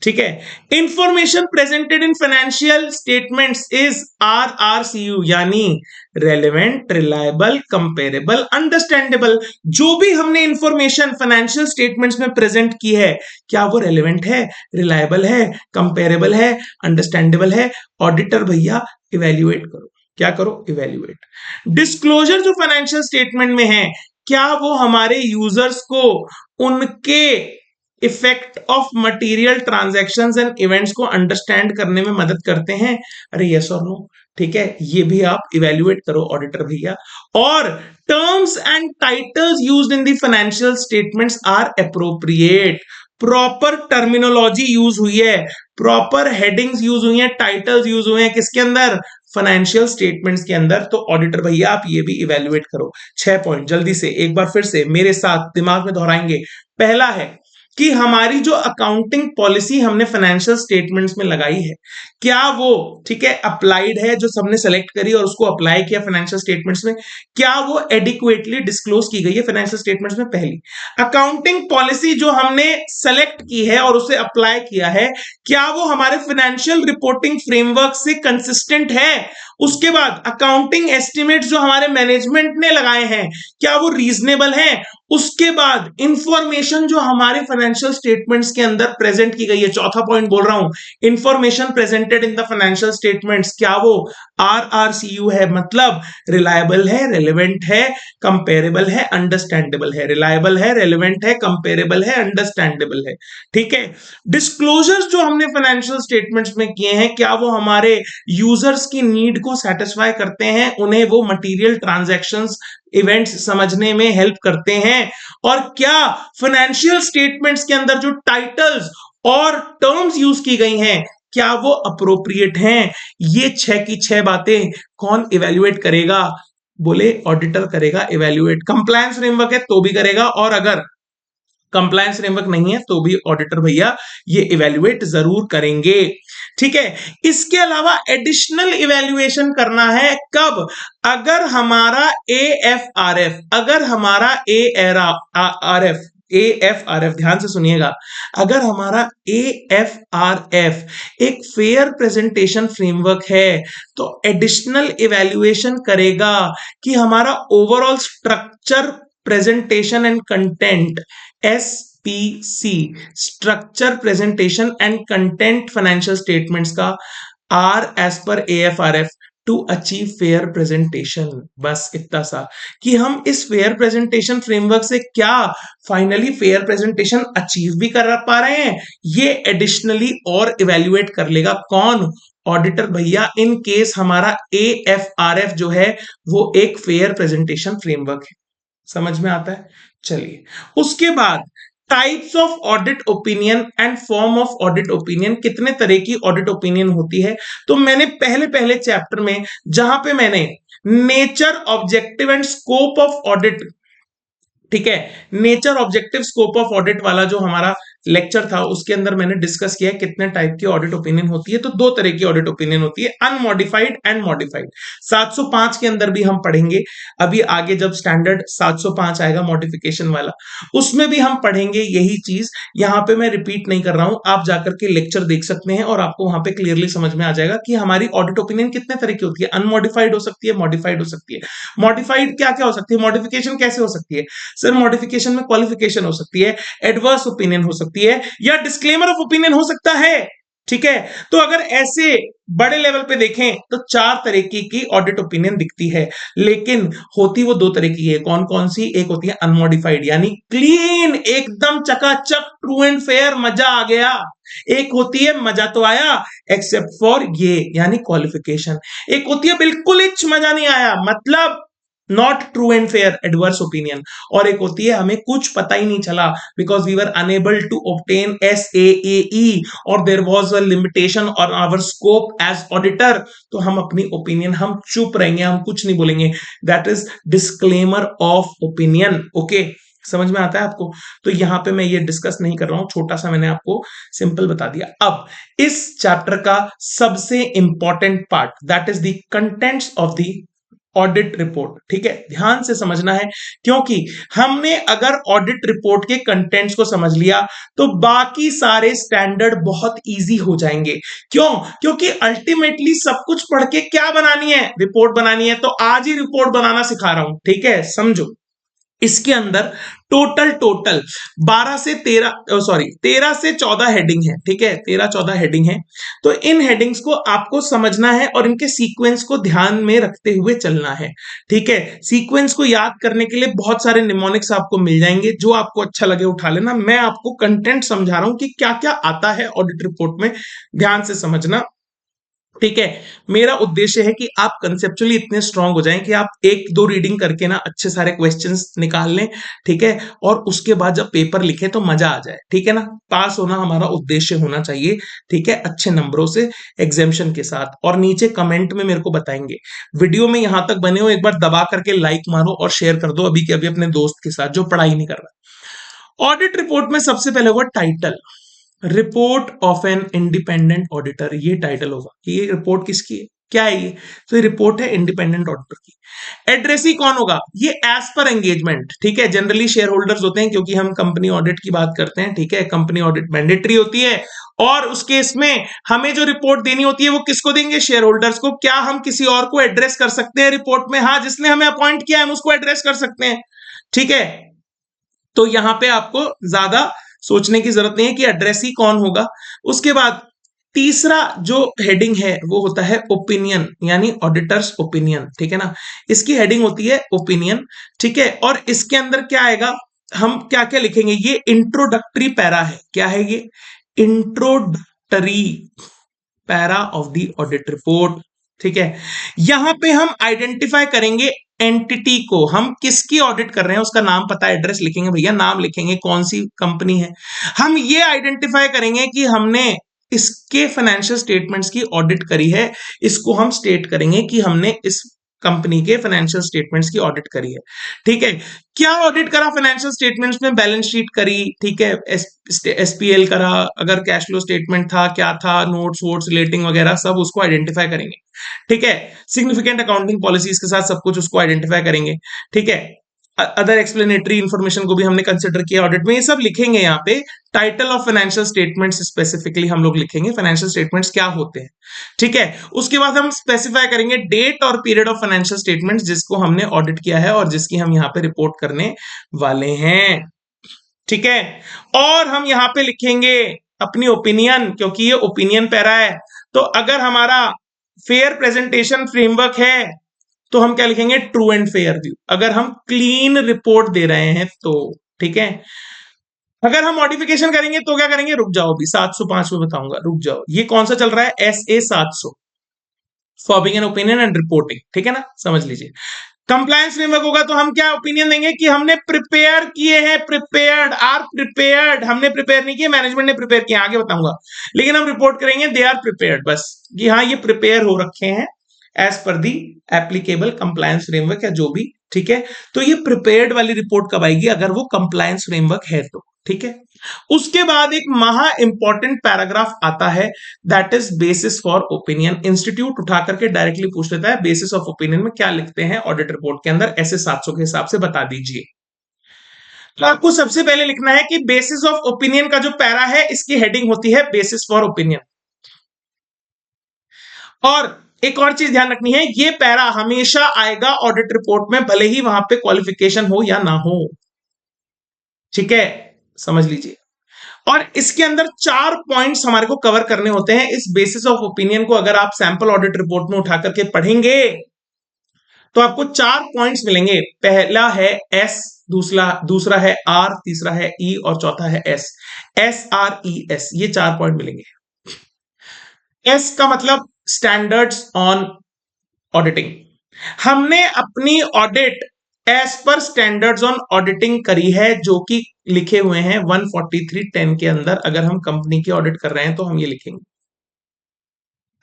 S1: ठीक है, information presented in financial statements is RRCU, यानी रेलेवेंट, रिलायबल, कंपेरेबल, अंडरस्टैंडेबल। जो भी हमने इंफॉर्मेशन फाइनेंशियल स्टेटमेंट्स में प्रेजेंट की है, क्या वो रेलेवेंट है, रिलायबल है, कंपेरेबल है, अंडरस्टैंडेबल है। ऑडिटर भैया इवैल्यूएट करो, क्या करो, इवैल्यूएट। डिस्क्लोजर जो फाइनेंशियल स्टेटमेंट में है, क्या वो हमारे यूजर्स को उनके effect of material transactions and events को अंडरस्टैंड करने में मदद करते हैं, अरे यस और नो। ठीक है, ये भी आप इवैल्यूएट करो ऑडिटर भैया। और terms and titles used in the financial statements are appropriate, proper terminology use हुई है, प्रॉपर हेडिंग्स यूज हुई हैं, टाइटल्स यूज हुए हैं, किसके अंदर, फाइनेंशियल स्टेटमेंट्स के अंदर। तो ऑडिटर भैया आप ये भी इवैल्यूएट करो। 6 पॉइंट जल्दी से एक बार फिर से मेरे साथ दिमाग में दोहराएंगे। पहला है कि हमारी जो अकाउंटिंग पॉलिसी हमने फाइनेंशियल स्टेटमेंट्स में लगाई है, क्या वो, ठीक है, अप्लाइड है, जो सबने सेलेक्ट करी और उसको अप्लाई किया फाइनेंशियल स्टेटमेंट्स में, क्या वो एडिक्वेटली डिस्क्लोज की गई है फाइनेंशियल स्टेटमेंट्स में। पहली अकाउंटिंग पॉलिसी जो हमने सेलेक्ट की है और उसे अप्लाई किया है, क्या वो हमारे फाइनेंशियल रिपोर्टिंग फ्रेमवर्क से कंसिस्टेंट है। उसके बाद अकाउंटिंग एस्टिमेट्स जो हमारे मैनेजमेंट ने लगाए हैं, क्या वो रीजनेबल हैं। उसके बाद इंफॉर्मेशन जो हमारे फाइनेंशियल स्टेटमेंट्स के अंदर प्रेजेंट की गई है, चौथा पॉइंट बोल रहा हूं, information presented in the financial statements, क्या वो RRCU है, मतलब रिलायबल है, रेलेवेंट है, कंपेरेबल है, अंडरस्टैंडेबल है। रिलायबल है, रेलेवेंट है, कंपेरेबल है, अंडरस्टैंडेबल है। ठीक है, डिस्क्लोजर्स जो हमने फाइनेंशियल स्टेटमेंट्स में किए हैं, क्या वो हमारे यूजर्स की नीड को सेटिस्फाई करते हैं, उन्हें वो मटेरियल ट्रांजैक्शंस, इवेंट्स समझने में हेल्प करते हैं। और क्या फाइनेंशियल स्टेटमेंट्स के अंदर जो टाइटल्स और टर्म्स यूज की गई हैं, क्या वो अप्रोप्रिएट हैं? ये 6 की 6 बातें कौन इवेल्युएट करेगा? बोले ऑडिटर करेगा इवेल्युएट। कंप्लायंस फ्रेमवर्क है तो भी करेगा, और अगर कंप्लायंस फ्रेमवर्क नहीं है तो भी ऑडिटर भैया ये इवेल्युएट जरूर करेंगे। ठीक है, इसके अलावा एडिशनल इवेल्युएशन करना है कब? अगर हमारा AFRF, अगर हमारा AFRF ध्यान से सुनिएगा, अगर हमारा AFRF एक फेयर प्रेजेंटेशन फ्रेमवर्क है तो एडिशनल इवेल्युएशन करेगा कि हमारा overall structure, presentation and content, SPC, structure, presentation and content financial statements का are as per AFRF to achieve fair presentation. बस इतना सा कि हम इस फेयर प्रेजेंटेशन फ्रेमवर्क से क्या फाइनली फेयर प्रेजेंटेशन अचीव भी कर पा रहे हैं, ये एडिशनली और इवेल्युएट कर लेगा कौन? ऑडिटर भैया, इन केस हमारा AFRF जो है वो एक फेयर प्रेजेंटेशन फ्रेमवर्क है। समझ में आता है? चलिए, उसके बाद types of audit opinion and form of audit opinion, कितने तरह की ऑडिट ओपिनियन होती है? तो मैंने पहले चैप्टर में जहां पे मैंने nature, objective and scope of audit, ठीक है, nature, objective, scope of audit वाला जो हमारा लेक्चर था उसके अंदर मैंने डिस्कस किया कितने टाइप की ऑडिट ओपिनियन होती है। तो 2 तरह की ऑडिट ओपिनियन होती है, अनमॉडिफाइड एंड मॉडिफाइड। 705 के अंदर भी हम पढ़ेंगे, अभी आगे जब स्टैंडर्ड 705 आएगा मॉडिफिकेशन वाला, उसमें भी हम पढ़ेंगे यही चीज। यहां पे मैं रिपीट नहीं कर रहा हूं, आप जाकर के लेक्चर देख सकते हैं और आपको वहां पे क्लियरली समझ में आ जाएगा कि हमारी ऑडिट ओपिनियन कितने तरह की होती है। अनमॉडिफाइड हो सकती है, मॉडिफाइड हो सकती है। मॉडिफाइड क्या क्या हो सकती है? मॉडिफिकेशन कैसे हो सकती है सर? मॉडिफिकेशन में क्वालिफिकेशन हो सकती है, एडवर्स ओपिनियन हो सकती है, या डिस्क्लेमर ऑफ ओपिनियन हो सकता है। ठीक है, तो अगर ऐसे बड़े लेवल पे देखें तो 4 तरह की ऑडिट ओपिनियन दिखती है, लेकिन होती वो 2 तरह की है। कौन कौन सी? एक होती है अनमॉडिफाइड यानी क्लीन, एकदम चकाचक, ट्रू एंड फेयर, मजा आ गया। एक होती है मजा तो आया एक्सेप्ट फॉर ये, यानी क्वालिफिकेशन। एक होती है बिल्कुल ही मजा नहीं आया, मतलब not true and fair, adverse opinion. और एक होती है हमें कुछ पता ही नहीं चला because we were unable to obtain SAAE और there was a limitation on our scope as auditor, तो हम अपनी ओपिनियन, हम चुप रहेंगे, हम कुछ नहीं बोलेंगे। That is disclaimer of opinion. Okay, समझ में आता है आपको? तो यहां पे मैं ये डिस्कस नहीं कर रहा हूं, छोटा सा मैंने आपको सिंपल बता दिया। अब इस चैप्टर का सबसे important part, that is the contents of the audit report. ठीक है, ध्यान से समझना है, क्योंकि हमने अगर ऑडिट रिपोर्ट के कंटेंट्स को समझ लिया तो बाकी सारे स्टैंडर्ड बहुत इजी हो जाएंगे। क्यों? क्योंकि अल्टीमेटली सब कुछ पढ़ के क्या बनानी है? रिपोर्ट बनानी है। तो आज ही रिपोर्ट बनाना सिखा रहा हूं, ठीक है, समझो। इसके अंदर टोटल 12 से 13 से 14 हेडिंग है। ठीक है, 13-14 हेडिंग है। तो इन हेडिंग्स को आपको समझना है और इनके सीक्वेंस को ध्यान में रखते हुए चलना है। ठीक है, सीक्वेंस को याद करने के लिए बहुत सारे निमोनिक्स आपको मिल जाएंगे, जो आपको अच्छा लगे उठा लेना। मैं आपको कंटेंट समझा रहा हूं कि क्या क्या आता है ऑडिट रिपोर्ट में, ध्यान से समझना। ठीक है, मेरा उद्देश्य है कि आप कंसेप्चुअली इतने स्ट्रांग हो जाएं कि आप 1-2 रीडिंग करके ना अच्छे सारे क्वेश्चंस निकाल लें। ठीक है, और उसके बाद जब पेपर लिखे तो मजा आ जाए। ठीक है ना, पास होना हमारा उद्देश्य होना चाहिए। ठीक है, अच्छे नंबरों से, एग्जामिशन के साथ। और नीचे कमेंट में मेरे को बताएंगे। वीडियो में यहां तक बने हो, एक बार दबा करके लाइक मारो और शेयर कर दो अभी के अभी अपने दोस्त के साथ जो पढ़ाई नहीं कर रहा। ऑडिट रिपोर्ट में सबसे पहले होगा title, report of an independent auditor. ये टाइटल होगा कि ये रिपोर्ट किसकी है, क्या है ये? तो ये रिपोर्ट है इंडिपेंडेंट ऑडिटर की। एड्रेसी कौन होगा? ये एज पर एंगेजमेंट। ठीक है, जनरली शेयर होल्डर्स होते हैं क्योंकि हम कंपनी ऑडिट की बात करते हैं। ठीक है, कंपनी ऑडिट मैंडेटरी होती है और उस केस में हमें जो रिपोर्ट देनी होती है वो किसको देंगे? शेयर होल्डर्स को। क्या हम किसी और को एड्रेस कर सकते हैं रिपोर्ट में? हाँ, जिसने हमें अपॉइंट किया है हम उसको एड्रेस कर सकते हैं। ठीक है, तो यहां पे आपको ज्यादा सोचने की जरूरत नहीं है कि एड्रेस ही कौन होगा। उसके बाद तीसरा जो हेडिंग है वो होता है ओपिनियन, यानी ऑडिटर्स ओपिनियन। ठीक है ना, इसकी हेडिंग होती है ओपिनियन। ठीक है, और इसके अंदर क्या आएगा, हम क्या क्या लिखेंगे? ये इंट्रोडक्टरी पैरा है। क्या है ये? Introductory para of the audit report. ठीक है, यहां पे हम आइडेंटिफाई करेंगे एंटिटी को, हम किसकी ऑडिट कर रहे हैं उसका नाम पता, एड्रेस लिखेंगे भैया, नाम लिखेंगे, कौन सी कंपनी है। हम ये आइडेंटिफाई करेंगे कि हमने इसके फाइनेंशियल स्टेटमेंट्स की ऑडिट करी है, इसको हम स्टेट करेंगे कि हमने इस कंपनी के फाइनेंशियल स्टेटमेंट्स की ऑडिट करी है। ठीक है, क्या ऑडिट करा फाइनेंशियल स्टेटमेंट्स में? बैलेंस शीट करी, ठीक है, एसपीएल करा, अगर कैश फ्लो स्टेटमेंट था, क्या था, नोट्स वोट्स रिलेटिंग वगैरह सब उसको आइडेंटिफाई करेंगे। ठीक है, सिग्निफिकेंट अकाउंटिंग पॉलिसीज के साथ सब कुछ उसको आइडेंटिफाई करेंगे। ठीक है, अदर एक्सप्लेनेटरी इंफॉर्मेशन को भी हमने कंसिडर किया ऑडिट में, ये सब लिखेंगे यहाँ पे। Title of financial statements specifically हम लोग लिखेंगे, फाइनेंशियल स्टेटमेंट्स क्या होते हैं। ठीक है, उसके बाद हम स्पेसिफाई करेंगे डेट और पीरियड ऑफ फाइनेंशियल स्टेटमेंट्स जिसको हमने ऑडिट किया है और जिसकी हम यहाँ पे रिपोर्ट करने वाले हैं। ठीक है, और हम यहाँ पे लिखेंगे अपनी ओपिनियन, क्योंकि ये ओपिनियन पैरा है। तो अगर हमारा फेयर प्रेजेंटेशन फ्रेमवर्क है तो हम क्या लिखेंगे? True and fair view. अगर हम क्लीन रिपोर्ट दे रहे हैं तो, ठीक है। अगर हम मॉडिफिकेशन करेंगे तो क्या करेंगे? रुक जाओ, अभी 705 में बताऊंगा, रुक जाओ। ये कौन सा चल रहा है? SA 700, forming an opinion and reporting. ठीक है ना, समझ लीजिए। कंप्लायंस फ्रेमवर्क होगा तो हम क्या ओपिनियन देंगे कि हमने प्रिपेयर किए हैं, प्रिपेयर्ड, आर प्रिपेयर्ड। हमने प्रिपेयर नहीं किए, मैनेजमेंट ने प्रिपेयर किया, आगे बताऊंगा। लेकिन हम रिपोर्ट करेंगे दे आर प्रिपेयर्ड, बस कि हाँ ये प्रिपेयर हो रखे हैं एज पर दी एप्लीकेबल कंप्लायंस फ्रेमवर्क या जो भी। ठीक है, तो ये प्रिपेयर्ड वाली रिपोर्ट कब आएगी? अगर वो कंप्लायंस फ्रेमवर्क है तो। ठीक है, उसके बाद एक महा इंपॉर्टेंट पैराग्राफ आता है, that is basis for opinion. Institute उठा करके डायरेक्टली पूछ लेता है बेसिस ऑफ ओपिनियन में क्या लिखते हैं ऑडिट रिपोर्ट के अंदर, ऐसे 700 के हिसाब से बता दीजिए। तो आपको सबसे पहले लिखना है कि बेसिस ऑफ ओपिनियन का जो पैरा है इसकी हेडिंग होती है बेसिस फॉर ओपिनियन। और एक और चीज ध्यान रखनी है, ये पैरा हमेशा आएगा ऑडिट रिपोर्ट में, भले ही वहां पे क्वालिफिकेशन हो या ना हो। ठीक है, समझ लीजिए। और इसके अंदर 4 पॉइंट्स हमारे को कवर करने होते हैं। इस बेसिस ऑफ ओपिनियन को अगर आप सैंपल ऑडिट रिपोर्ट में उठा करके पढ़ेंगे तो आपको 4 पॉइंट्स मिलेंगे। पहला है एस, दूसरा है आर, तीसरा है ई और चौथा है एस। SRES, ये 4 पॉइंट मिलेंगे। एस का मतलब स्टैंडर्ड्स ऑन ऑडिटिंग। हमने अपनी audit as per standards on auditing करी है, जो कि लिखे हुए हैं 143(10) के अंदर। अगर हम कंपनी की ऑडिट कर रहे हैं तो हम ये लिखेंगे।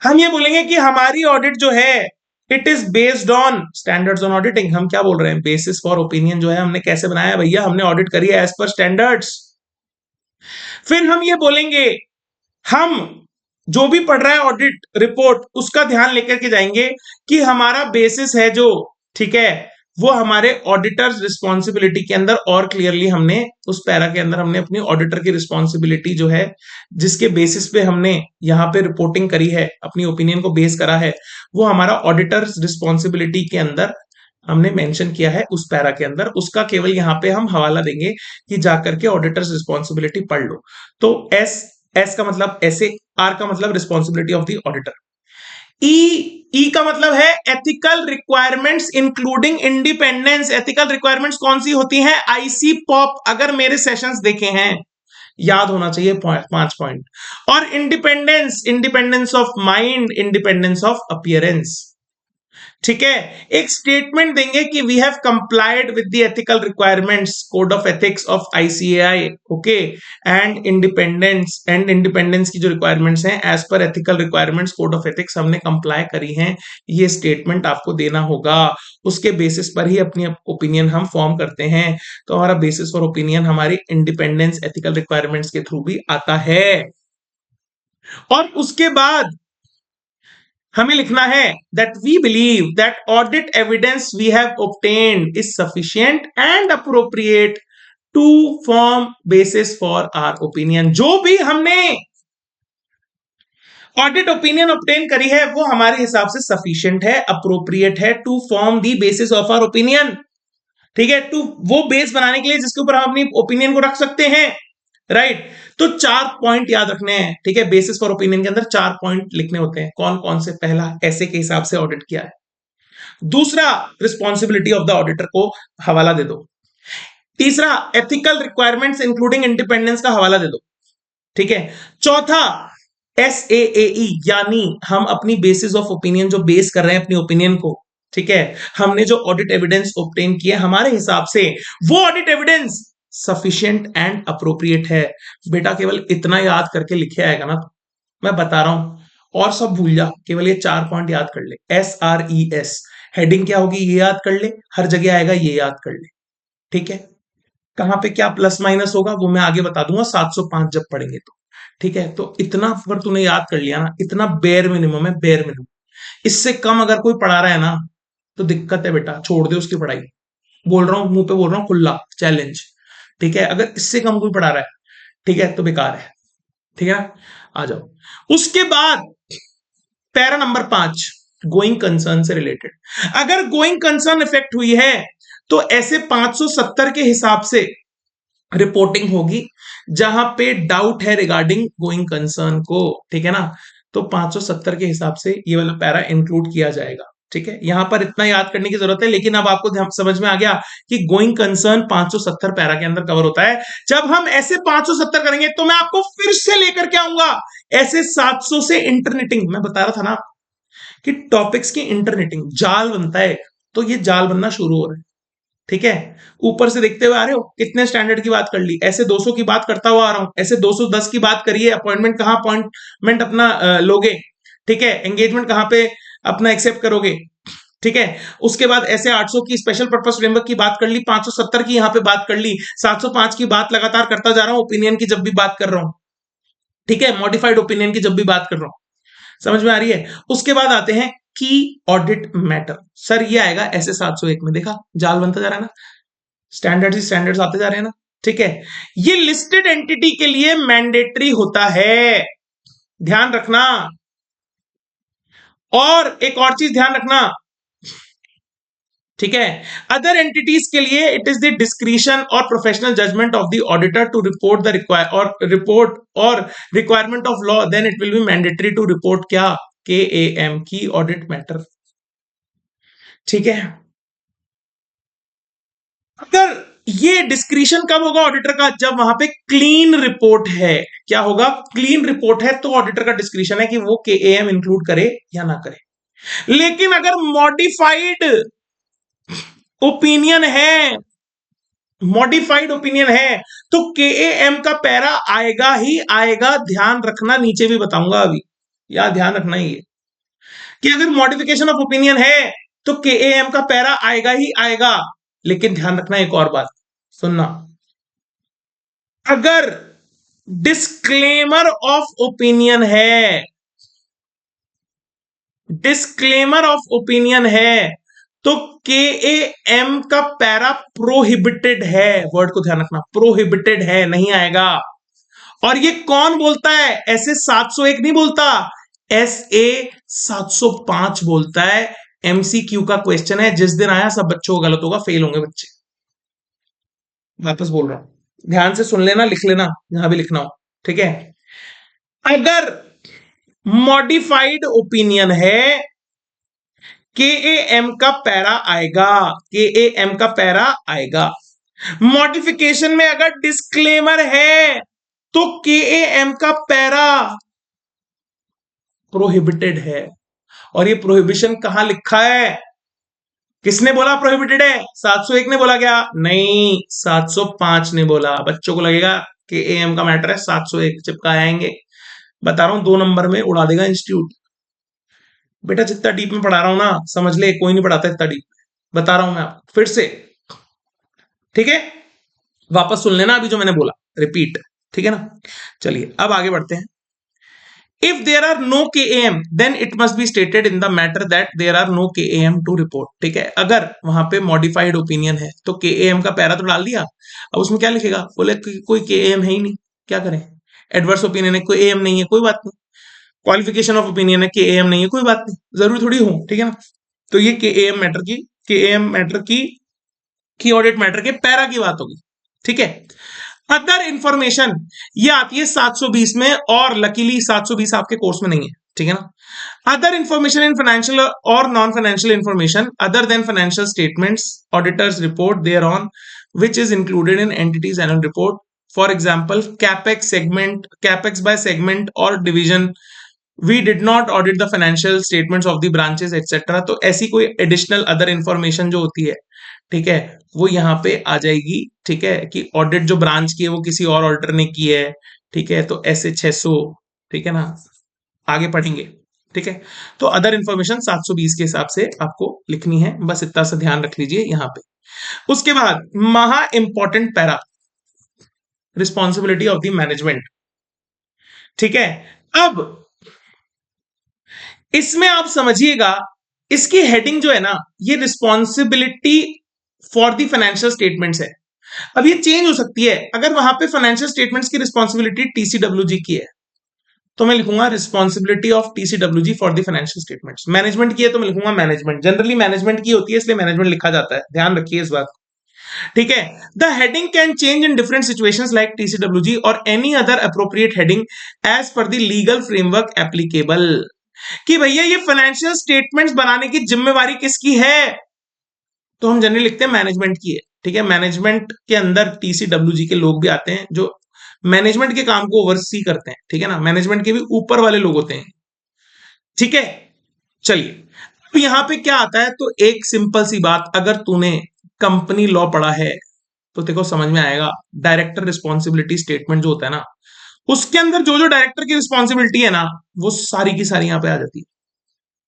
S1: हम ये बोलेंगे कि हमारी ऑडिट जो है it is based on standards on auditing. हम क्या बोल रहे हैं? बेसिस फॉर ओपिनियन जो है हमने कैसे बनाया भैया? हमने ऑडिट करी है एज पर स्टैंडर्ड्स। फिर हम ये बोलेंगे, हम जो भी पढ़ रहा है ऑडिट रिपोर्ट उसका ध्यान लेकर के जाएंगे कि हमारा बेसिस है जो, ठीक है, वो हमारे ऑडिटर्स रिस्पॉन्सिबिलिटी के अंदर, और क्लियरली हमने उस पैरा के अंदर हमने अपनी ऑडिटर की रिस्पॉन्सिबिलिटी जो है जिसके बेसिस पे हमने यहाँ पे रिपोर्टिंग करी है, अपनी ओपिनियन को बेस करा है, वो हमारा ऑडिटर्स रिस्पॉन्सिबिलिटी के अंदर हमने मेंशन किया है उस पैरा के अंदर। उसका केवल यहाँ पे हम हवाला देंगे कि जाकर के ऑडिटर्स रिस्पॉन्सिबिलिटी पढ़ लो। तो एस का मतलब ऐसे, आर का मतलब रिस्पॉन्सिबिलिटी ऑफ द ऑडिटर। ई का मतलब है ethical requirements including independence. Ethical requirements कौन सी होती हैं? IC pop. अगर मेरे सेशंस देखे हैं, याद होना चाहिए 5 पॉइंट। और independence, independence of mind, independence of appearance. ठीक है, एक स्टेटमेंट देंगे कि we have complied with the ethical requirements code of ethics of ICAI, okay, and independence की जो रिक्वायरमेंट्स हैं as per ethical requirements code of ethics हमने comply करी हैं। ये स्टेटमेंट आपको देना होगा। उसके बेसिस पर ही अपनी ओपिनियन हम फॉर्म करते हैं। तो हमारा बेसिस फॉर ओपिनियन हमारी इंडिपेंडेंस एथिकल रिक्वायरमेंट्स के थ्रू भी आता है। और उसके बाद हमें लिखना है that we believe that audit evidence we have obtained is sufficient and appropriate to form basis for our opinion. जो भी हमने ऑडिट ओपिनियन ऑब्टेन करी है वो हमारे हिसाब से सफिशिएंट है, अप्रोप्रिएट है to form the basis of our opinion. ठीक है, टू वो बेस बनाने के लिए जिसके ऊपर हम अपनी ओपिनियन को रख सकते हैं, राइट। तो 4 पॉइंट याद रखने हैं। ठीक है, बेसिस फॉर ओपिनियन के अंदर 4 पॉइंट लिखने होते हैं। कौन कौन से? पहला, ऐसे के हिसाब से ऑडिट किया है। दूसरा, रिस्पॉन्सिबिलिटी ऑफ द ऑडिटर को हवाला दे दो। तीसरा, एथिकल रिक्वायरमेंट्स इंक्लूडिंग इंडिपेंडेंस का हवाला दे दो। ठीक है। चौथा, SAAE, यानी हम अपनी बेसिस ऑफ ओपिनियन जो बेस कर रहे हैं अपनी ओपिनियन को, ठीक है, हमने जो ऑडिट एविडेंस ऑब्टेन किया हमारे हिसाब से वो audit evidence sufficient and appropriate है। बेटा केवल इतना याद करके लिखे आएगा ना, मैं बता रहा हूं, और सब भूल जा, केवल ये 4 पॉइंट याद कर ले। SRES हेडिंग क्या होगी ये याद कर ले, हर जगह आएगा ये याद कर ले, ठीक है। कहां पे क्या प्लस माइनस होगा वो मैं आगे बता दूंगा 705 जब पढ़ेंगे तो, ठीक है। तो इतना अगर तूने याद कर लिया ना, इतना बेयर मिनिमम है, बेयर मिनिमम। इससे कम अगर कोई पढ़ा रहा है ना तो दिक्कत है बेटा, छोड़ दे उसकी पढ़ाई। बोल रहा हूं, मुंह पे बोल रहा हूं, खुला चैलेंज, ठीक है। अगर इससे कम कोई पढ़ा रहा है, ठीक है, तो बेकार है, ठीक है ना। आ जाओ उसके बाद पैरा नंबर 5, गोइंग कंसर्न से रिलेटेड। अगर गोइंग कंसर्न इफेक्ट हुई है तो ऐसे 570 के हिसाब से रिपोर्टिंग होगी, जहां पे डाउट है रिगार्डिंग गोइंग कंसर्न को, ठीक है ना। तो 570 के हिसाब से ये वाला पैरा इंक्लूड किया जाएगा, ठीक है। यहां पर इतना याद करने की जरूरत है, लेकिन अब आपको समझ में आ गया कि गोइंग कंसर्न 570 पैरा के अंदर कवर होता है। जब हम ऐसे 570 करेंगे तो मैं आपको फिर से लेकर के आऊंगा ऐसे 700 से इंटरनेटिंग। मैं बता रहा था ना कि टॉपिक्स की इंटरनेटिंग जाल बनता है, तो ये जाल बनना शुरू हो रहा है, ठीक है। ऊपर से देखते हुए आ रहे हो कितने स्टैंडर्ड की बात कर ली, ऐसे 200 की बात करता हुआ आ रहा हूं, ऐसे 210 की बात करिए। अपॉइंटमेंट कहां अपॉइंटमेंट अपना लोगे, ठीक है। एंगेजमेंट कहां पे अपना एक्सेप्ट करोगे, ठीक है। उसके बाद ऐसे 800 की स्पेशल पर्पस फ्रेमवर्क की बात कर ली, 570 की यहां पे बात कर ली, 705 की बात लगातार करता जा रहा हूं, ओपिनियन की जब भी बात कर रहा हूं, ठीक है, मॉडिफाइड ओपिनियन की जब भी बात कर रहा हूं। समझ में आ रही है। उसके बाद आते हैं की ऑडिट मैटर। सर ये आएगा ऐसे 701 में, देखा जाल बनता जा रहा है ना, स्टैंडर्ड ही स्टैंडर्ड्स आते जा रहे हैं ना, ठीक है। ये लिस्टेड एंटिटी के लिए मैंडेटरी होता है, ध्यान रखना। और एक और चीज ध्यान रखना, ठीक है। अदर एंटिटीज के लिए इट इज द डिस्क्रिशन और professional judgment of the auditor to report the report और requirement of law, then it will be mandatory to report क्या, KAM की ऑडिट मैटर, ठीक है। अगर ये डिस्क्रिशन कब होगा ऑडिटर का, जब वहां पे क्लीन रिपोर्ट है। क्या होगा, क्लीन रिपोर्ट है तो ऑडिटर का डिस्क्रिशन है कि वो KAM इंक्लूड करे या ना करे। लेकिन अगर मॉडिफाइड ओपिनियन है, मॉडिफाइड ओपिनियन है, तो KAM का पैरा आएगा ही आएगा। ध्यान रखना, नीचे भी बताऊंगा अभी, या ध्यान रखना ही है कि अगर मॉडिफिकेशन ऑफ ओपिनियन है तो KAM का पैरा आएगा ही आएगा। लेकिन ध्यान रखना एक और बात, सुनना, अगर डिस्क्लेमर ऑफ ओपिनियन है, डिस्क्लेमर ऑफ ओपिनियन है, तो KAM का पैरा प्रोहिबिटेड है। वर्ड को ध्यान रखना, प्रोहिबिटेड है, नहीं आएगा। और ये कौन बोलता है, ऐसे 701 नहीं बोलता, SA 705 बोलता है। MCQ का क्वेश्चन है, जिस दिन आया सब बच्चों को गलत होगा, फेल होंगे बच्चे। वापस बोल रहा हूं, ध्यान से सुन लेना, लिख लेना जहां भी लिखना हो, ठीक है। अगर मॉडिफाइड ओपिनियन है, KAM का पैरा आएगा, KAM का पैरा आएगा। मॉडिफिकेशन में अगर डिस्क्लेमर है तो KAM का पैरा प्रोहिबिटेड है। और ये प्रोहिबिशन कहां लिखा है, किसने बोला प्रोहिबिटेड है, 701 ने बोला क्या, नहीं 705 ने बोला। बच्चों को लगेगा कि AM का मैटर है, 701 चिपका आएंगे। बता रहा हूं 2 नंबर में उड़ा देगा इंस्टीट्यूट। बेटा जितना डीप में पढ़ा रहा हूं ना, समझ ले, कोई नहीं पढ़ाता इतना डीप, बता रहा हूं मैं आपको फिर से, ठीक है। वापस सुन लेना अभी जो मैंने बोला, रिपीट, ठीक है ना। चलिए अब आगे बढ़ते हैं। If there are no KAM, then it must be stated in the matter that there are no KAM to report, ठीक है। अगर वहां पे मॉडिफाइड ओपिनियन है तो KAM का पैरा तो डाल दिया, अब उसमें क्या लिखेगा, बोले कोई KAM है ही नहीं, क्या करें। एडवर्स ओपिनियन है, कोई AM नहीं है, कोई बात नहीं। क्वालिफिकेशन ऑफ ओपिनियन है, KAM नहीं है, कोई बात नहीं, जरूरी थोड़ी हो, ठीक है ना। तो ये KAM matter key audit matter के पैरा की बात होगी, ठीक है। अदर इंफॉर्मेशन ये आती है 720 में, और लकीली 720 आपके कोर्स में नहीं है, ठीक है ना। अदर इंफॉर्मेशन इन फाइनेंशियल और non financial information other than financial statements, auditor's report thereon which is included in entity's annual report, for example capex segment, capex by segment और division, we did not audit the financial statements of the branches etcetera. तो ऐसी कोई additional other information जो होती है, ठीक है, वो यहां पे आ जाएगी, ठीक है, कि ऑडिट जो ब्रांच की है वो किसी और ऑडिटर ने की है, ठीक है, तो ऐसे 600, ठीक है ना, आगे पढ़ेंगे। ठीक है, तो अदर इंफॉर्मेशन 720 के हिसाब से आपको लिखनी है, बस इतना सा ध्यान रख लीजिए यहां पे। उसके बाद महा important para, responsibility of the management. ठीक है, अब इसमें आप समझिएगा, इसकी हेडिंग जो है ना, ये responsibility for the financial statements है। अब ये चेंज हो सकती है, अगर वहां पे फाइनेंशियल स्टेटमेंट्स की रिस्पॉन्सिबिलिटी टीसीडब्ल्यूजी की है तो मैं लिखूंगा responsibility of TCWG for the financial statements. Management की है तो मैं लिखूंगा मैनेजमेंट, जनरली मैनेजमेंट की होती है इसलिए मैनेजमेंट लिखा जाता है, ध्यान रखिए इस बात। ठीक है, the heading can change in different situations like TCWG और any other appropriate heading as per the legal framework applicable. कि भैया ये फाइनेंशियल स्टेटमेंट्स बनाने की जिम्मेवारी किसकी है, तो हम जनरली लिखते हैं मैनेजमेंट की है। ठीक है, मैनेजमेंट के अंदर टीसीडब्ल्यूजी के लोग भी आते हैं जो मैनेजमेंट के काम को ओवरसी करते हैं। ठीक है ना, मैनेजमेंट के भी ऊपर वाले लोग होते हैं। ठीक है, चलिए अब यहां पे क्या आता है, तो एक सिंपल सी बात, अगर तूने कंपनी लॉ पढ़ा है तो देखो समझ में आएगा। डायरेक्टर रिस्पॉन्सिबिलिटी स्टेटमेंट जो होता है ना, उसके अंदर जो जो डायरेक्टर की रिस्पॉन्सिबिलिटी है ना, वो सारी की सारी यहां पे आ जाती है।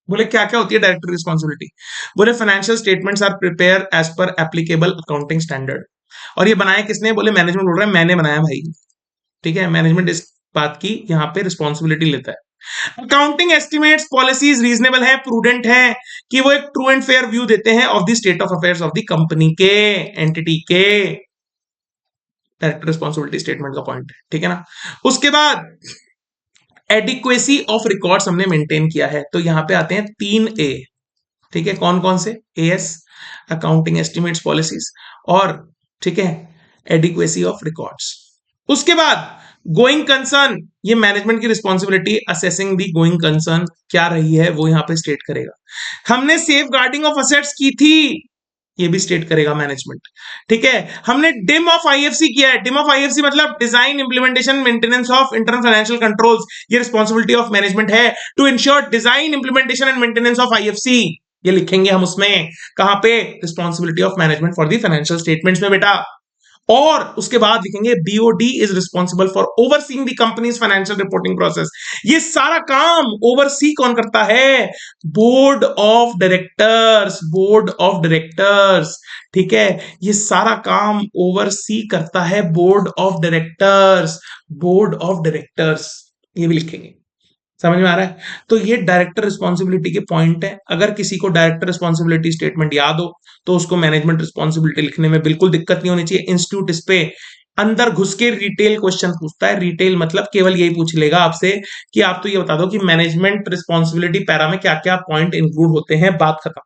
S1: बोले क्या क्या होती है डायरेक्टर रिस्पॉन्सिबिलिटी, बोले financial statements are prepare as per applicable accounting standard. और ये बनाया किसने, बोले मैनेजमेंट बोल रहा है मैंने बनाया भाई। ठीक है, मैनेजमेंट इस बात की यहाँ पे रिस्पॉन्सिबिलिटी लेता है। अकाउंटिंग एस्टिमेट्स पॉलिसीज रीजनेबल है, प्रूडेंट है, कि वो एक ट्रू एंड फेयर व्यू देते हैं of the state of affairs of the company के, एंटिटी के। डायरेक्टर रिस्पॉन्सिबिलिटी स्टेटमेंट का पॉइंट है। ठीक है ना, उसके बाद एडिक्वेसी ऑफ रिकॉर्ड्स हमने मेंटेन किया है, तो यहां पे आते हैं 3A। ठीक है, कौन कौन से, एएस, अकाउंटिंग एस्टिमेट्स पॉलिसीज, और ठीक है एडिक्वेसी ऑफ रिकॉर्ड्स। उसके बाद गोइंग कंसर्न, ये मैनेजमेंट की रिस्पॉन्सिबिलिटी, असेसिंग दी गोइंग कंसर्न क्या रही है वो यहां पे स्टेट करेगा। हमने सेफ गार्डिंग ऑफ असेट्स की थी, ये भी स्टेट करेगा मैनेजमेंट। ठीक है, हमने डिम ऑफ आईएफसी किया है, डिम ऑफ आईएफसी मतलब design implementation maintenance of internal financial controls, ये रिस्पॉन्सिबिलिटी ऑफ मैनेजमेंट है to ensure design implementation and maintenance of IFC. ये लिखेंगे हम उसमें, कहां पे, responsibility of management for the financial statements में बेटा। और उसके बाद लिखेंगे BOD is responsible for overseeing the company's financial reporting process. ये सारा काम ओवरसी कौन करता है, board of directors, board of directors. ठीक है, ये सारा काम ओवरसी करता है board of directors, board of directors, ये भी लिखेंगे। समझ में आ रहा है, तो ये डायरेक्टर रिस्पॉन्सिबिलिटी के पॉइंट है। अगर किसी को डायरेक्टर रिस्पॉन्सिबिलिटी स्टेटमेंट याद हो तो उसको मैनेजमेंट रिस्पॉन्सिबिलिटी लिखने में बिल्कुल दिक्कत नहीं होनी चाहिए। इंस्टीट्यूट इस पे अंदर घुस के रिटेल क्वेश्चन पूछता है, रिटेल मतलब केवल यही पूछ लेगा आपसे कि आप तो ये बता दो कि मैनेजमेंट रिस्पॉन्सिबिलिटी पैरा में क्या क्या पॉइंट इंक्लूड होते हैं, बात खत्म।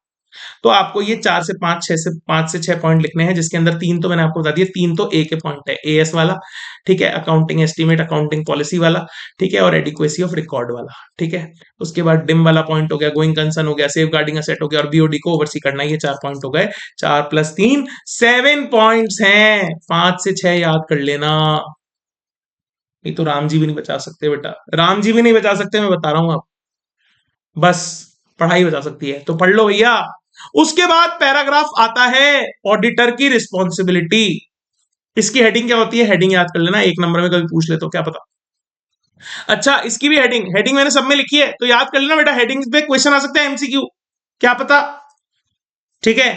S1: तो आपको ये 4 से 5, 5 से 6 पॉइंट लिखने हैं, जिसके अंदर 3 तो मैंने आपको बता दिया, 3 तो ए के पॉइंट है, एएस वाला, ठीक है, अकाउंटिंग एस्टीमेट, अकाउंटिंग पॉलिसी वाला, ठीक है, और एडिक्वेसी ऑफ रिकॉर्ड वाला। ठीक है, उसके बाद डिम वाला पॉइंट हो गया, गोइंग कंसर्न हो गया, सेफ गार्डिंग असेट हो गया, और बीओडी को ओवरसी करना, ये 4 पॉइंट हो गए। 4 + 3 7 पॉइंट्स हैं, 5 से 6 याद कर लेना। ये तो राम जी भी नहीं बचा सकते बेटा, राम जी भी नहीं बचा सकते, मैं बता रहा हूं आप, बस पढ़ाई बचा सकती है, तो पढ़ लो भैया। उसके बाद पैराग्राफ आता है ऑडिटर की रिस्पॉन्सिबिलिटी। इसकी हेडिंग क्या होती है, हेडिंग याद कर लेना, 1 नंबर में कभी पूछ ले तो क्या पता। अच्छा, इसकी भी हेडिंग, हेडिंग मैंने सब में लिखी है तो याद कर लेना बेटा, हेडिंग पे क्वेश्चन आ सकता है एमसीक्यू, क्या पता। ठीक है,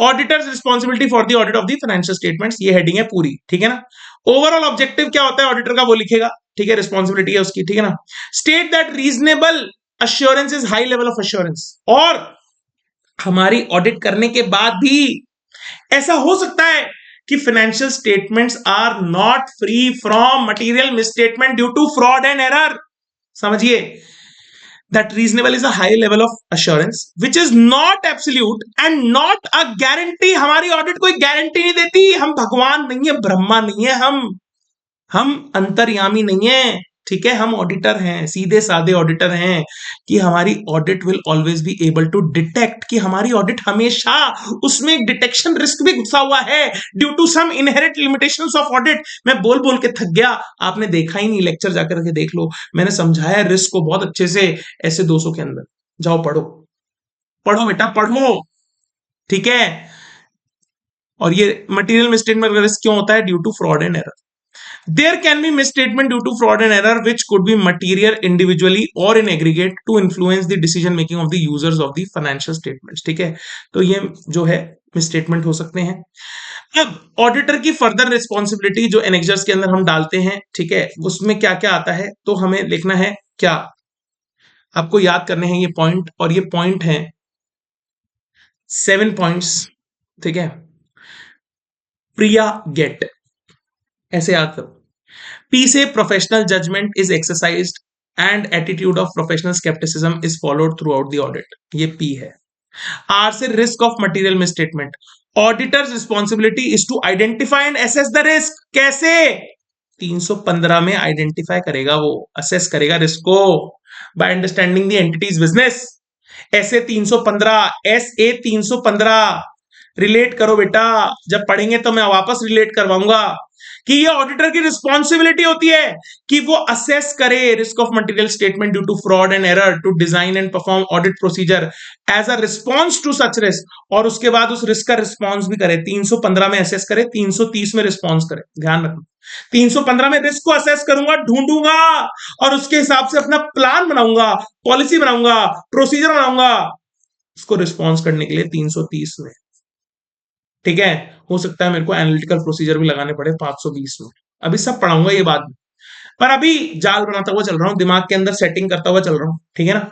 S1: auditors responsibility for the audit of the financial statements, ये हेडिंग है पूरी। ठीक है ना, ओवरऑल ऑब्जेक्टिव क्या होता है ऑडिटर का वो लिखेगा। ठीक है, रिस्पॉन्सिबिलिटी है उसकी। ठीक है ना, state that reasonable assurance is high level of assurance, और हमारी ऑडिट करने के बाद भी ऐसा हो सकता है कि financial statements are not free from material misstatement due to fraud and error. समझिए, that reasonable is a high level of assurance which is not absolute and not a guarantee। हमारी ऑडिट कोई गारंटी नहीं देती, हम भगवान नहीं है, ब्रह्मा नहीं है, हम अंतर्यामी नहीं है। ठीक है, हम ऑडिटर हैं, सीधे साधे ऑडिटर हैं, कि हमारी audit will always be able to detect, कि हमारी ऑडिट हमेशा उसमें एक डिटेक्शन रिस्क भी घुसा हुआ है due to some inherent limitations of audit. मैं बोल बोल के थक गया, आपने देखा ही नहीं, लेक्चर जाकर के देख लो, मैंने समझाया रिस्क को बहुत अच्छे से, ऐसे 200 के अंदर। जाओ पढ़ो, पढ़ो बेटा पढ़ो। ठीक है, और ये मटेरियल मिसस्टेटमेंट रिस्क क्यों होता है, due to fraud and error. There can be misstatement due to fraud and error which could be material individually or in aggregate to influence the decision making of the users of the financial statements. ठीक है, तो ये जो है misstatement हो सकते हैं। अब ऑडिटर की फर्दर रिस्पॉन्सिबिलिटी जो एनेक्जर्स के अंदर हम डालते हैं, ठीक है, उसमें क्या क्या आता है, तो हमें लिखना है क्या, आपको याद करने हैं ये पॉइंट, और ये पॉइंट है 7 पॉइंट्स, ठीक है। प्रिया गेट, ऐसे याद करो। P से professional judgement is exercised and attitude of professional scepticism is followed throughout the audit, ये P है। R से risk of material misstatement, auditor's responsibility is to identify and assess the risk, कैसे, 315 में identify करेगा, वो assess करेगा risk को by understanding the entities business. ऐसे 315, SA 315 रिलेट करो बेटा, जब पढ़ेंगे तो मैं वापस रिलेट करवाऊंगा कि ये ऑडिटर की रिस्पॉन्सिबिलिटी होती है कि वो असेस करे risk of material statement due to fraud and error, to design and perform audit procedure as a response to such risk, और उसके बाद उस रिस्क का रिस्पॉन्स भी करे। 315 में असेस करे, 330 में रिस्पॉन्स करे, ध्यान रखना। 315 में रिस्क को असेस करूंगा, ढूंढूंगा, और उसके हिसाब से अपना प्लान बनाऊंगा, पॉलिसी बनाऊंगा, प्रोसीजर बनाऊंगा, उसको रिस्पॉन्स करने के लिए 330 में, ठीक है। हो सकता है मेरे को एनालिटिकल प्रोसीजर भी लगाने पड़े 520 में, अभी सब पढ़ाऊंगा ये बात, पर अभी जाल बनाता हुआ चल रहा हूं, दिमाग के अंदर सेटिंग करता हुआ चल रहा हूं, ठीक है ना,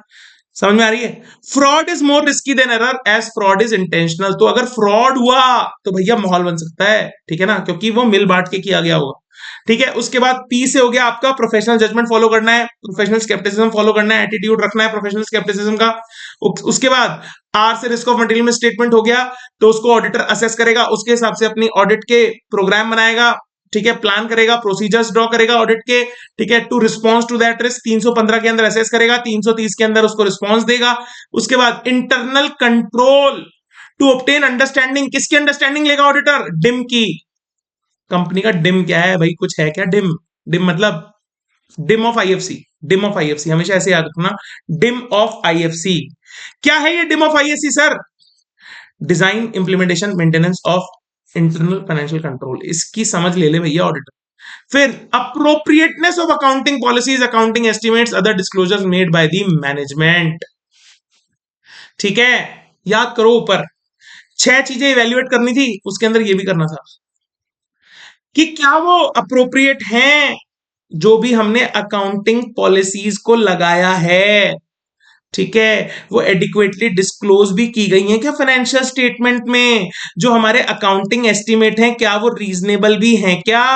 S1: समझ में आ रही है। Fraud is more risky than error as fraud is intentional, तो अगर फ्रॉड हुआ तो भैया माहौल बन सकता है, ठीक है ना, क्योंकि वो मिल बांट के किया गया होगा, ठीक है। उसके बाद P से हो गया आपका प्रोफेशनल जजमेंट फॉलो करना है, प्रोफेशनल स्केप्टिसिज्म फॉलो करना है, एटीट्यूड रखना है प्रोफेशनल स्केप्टिसिज्म का। उसके बाद R से रिस्क ऑफ मटेरियल में स्टेटमेंट हो गया, तो उसको ऑडिटर असेस करेगा, उसके हिसाब से अपनी ऑडिट के प्रोग्राम बनाएगा, ठीक है, प्लान करेगा, प्रोसीजर्स ड्रॉ करेगा ऑडिट के, ठीक है, to response to that risk 315 के अंदर असेस करेगा, 330 के अंदर उसको रिस्पॉन्स देगा। उसके बाद internal control to obtain understanding, किसकी अंडरस्टैंडिंग लेगा ऑडिटर, डिम की। कंपनी का डिम क्या है भाई, कुछ है क्या डिम, डिम मतलब डिम ऑफ IFC, डिम ऑफ IFC हमेशा ऐसे याद रखना, डिम ऑफ IFC क्या है, ये dim of IFC sir, design implementation maintenance of internal financial control, इसकी समझ ले ले भैया ऑडिटर। फिर appropriateness of accounting policies, accounting estimates, other disclosures made by the management, ठीक है, याद करो ऊपर 6 चीजें इवेल्युएट करनी थी, उसके अंदर ये भी करना था कि क्या वो अप्रोप्रिएट हैं जो भी हमने अकाउंटिंग पॉलिसीज को लगाया है, ठीक है, वो एडिक्वेटली डिस्क्लोज भी की गई हैं क्या फाइनेंशियल स्टेटमेंट में, जो हमारे अकाउंटिंग एस्टिमेट हैं क्या वो रीजनेबल भी हैं क्या।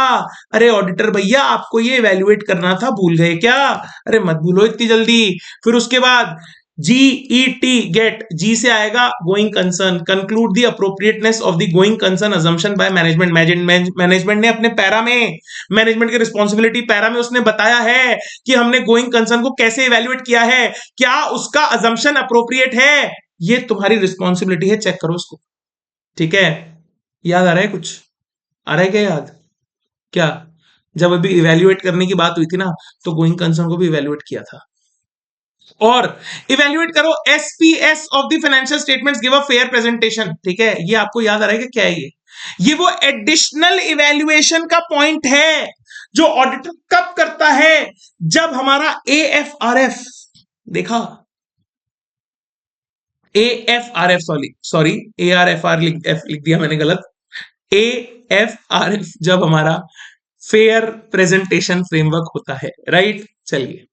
S1: अरे ऑडिटर भैया आपको ये इवेल्युएट करना था, भूल गए क्या, अरे मत भूलो इतनी जल्दी। फिर उसके बाद GET गेट, जी से आएगा going concern, conclude the appropriateness of the going concern assumption by management, management ने अपने पैरा में, मैनेजमेंट की रिस्पॉन्सिबिलिटी पैरा में उसने बताया है कि हमने गोइंग कंसर्न को कैसे इवेल्युएट किया है, क्या उसका अजम्पशन अप्रोप्रिएट है, ये तुम्हारी रिस्पॉन्सिबिलिटी है, चेक करो उसको, ठीक है। याद आ रहा है कुछ, आ रहा है क्या याद, क्या जब अभी इवेल्युएट करने की बात हुई थी ना, तो गोइंग कंसर्न को भी इवेल्युएट किया था। और इवेल्युएट करो SPS of the financial statements give a fair presentation, ठीक है, ये आपको याद आ रहा है कि क्या है ये वो एडिशनल इवेल्युएशन का पॉइंट है जो ऑडिटर कब करता है, जब हमारा AFRF, देखा AFRF, सॉरी ARFR लिख दिया मैंने गलत, AFRF जब हमारा फेयर प्रेजेंटेशन फ्रेमवर्क होता है, राइट। चलिए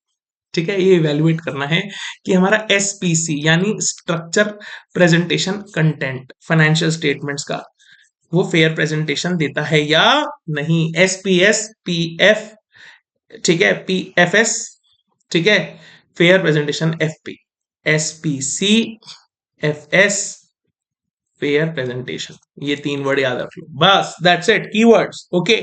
S1: ठीक है, ये इवेल्युएट करना है कि हमारा SPC यानी structure presentation content financial statements का वो फेयर प्रेजेंटेशन देता है या नहीं। SPS PF, ठीक है, PFS, ठीक है, fair presentation FP, SPC FS fair presentation, ये 3 वर्ड याद रख लो बस, that's it, keywords, okay.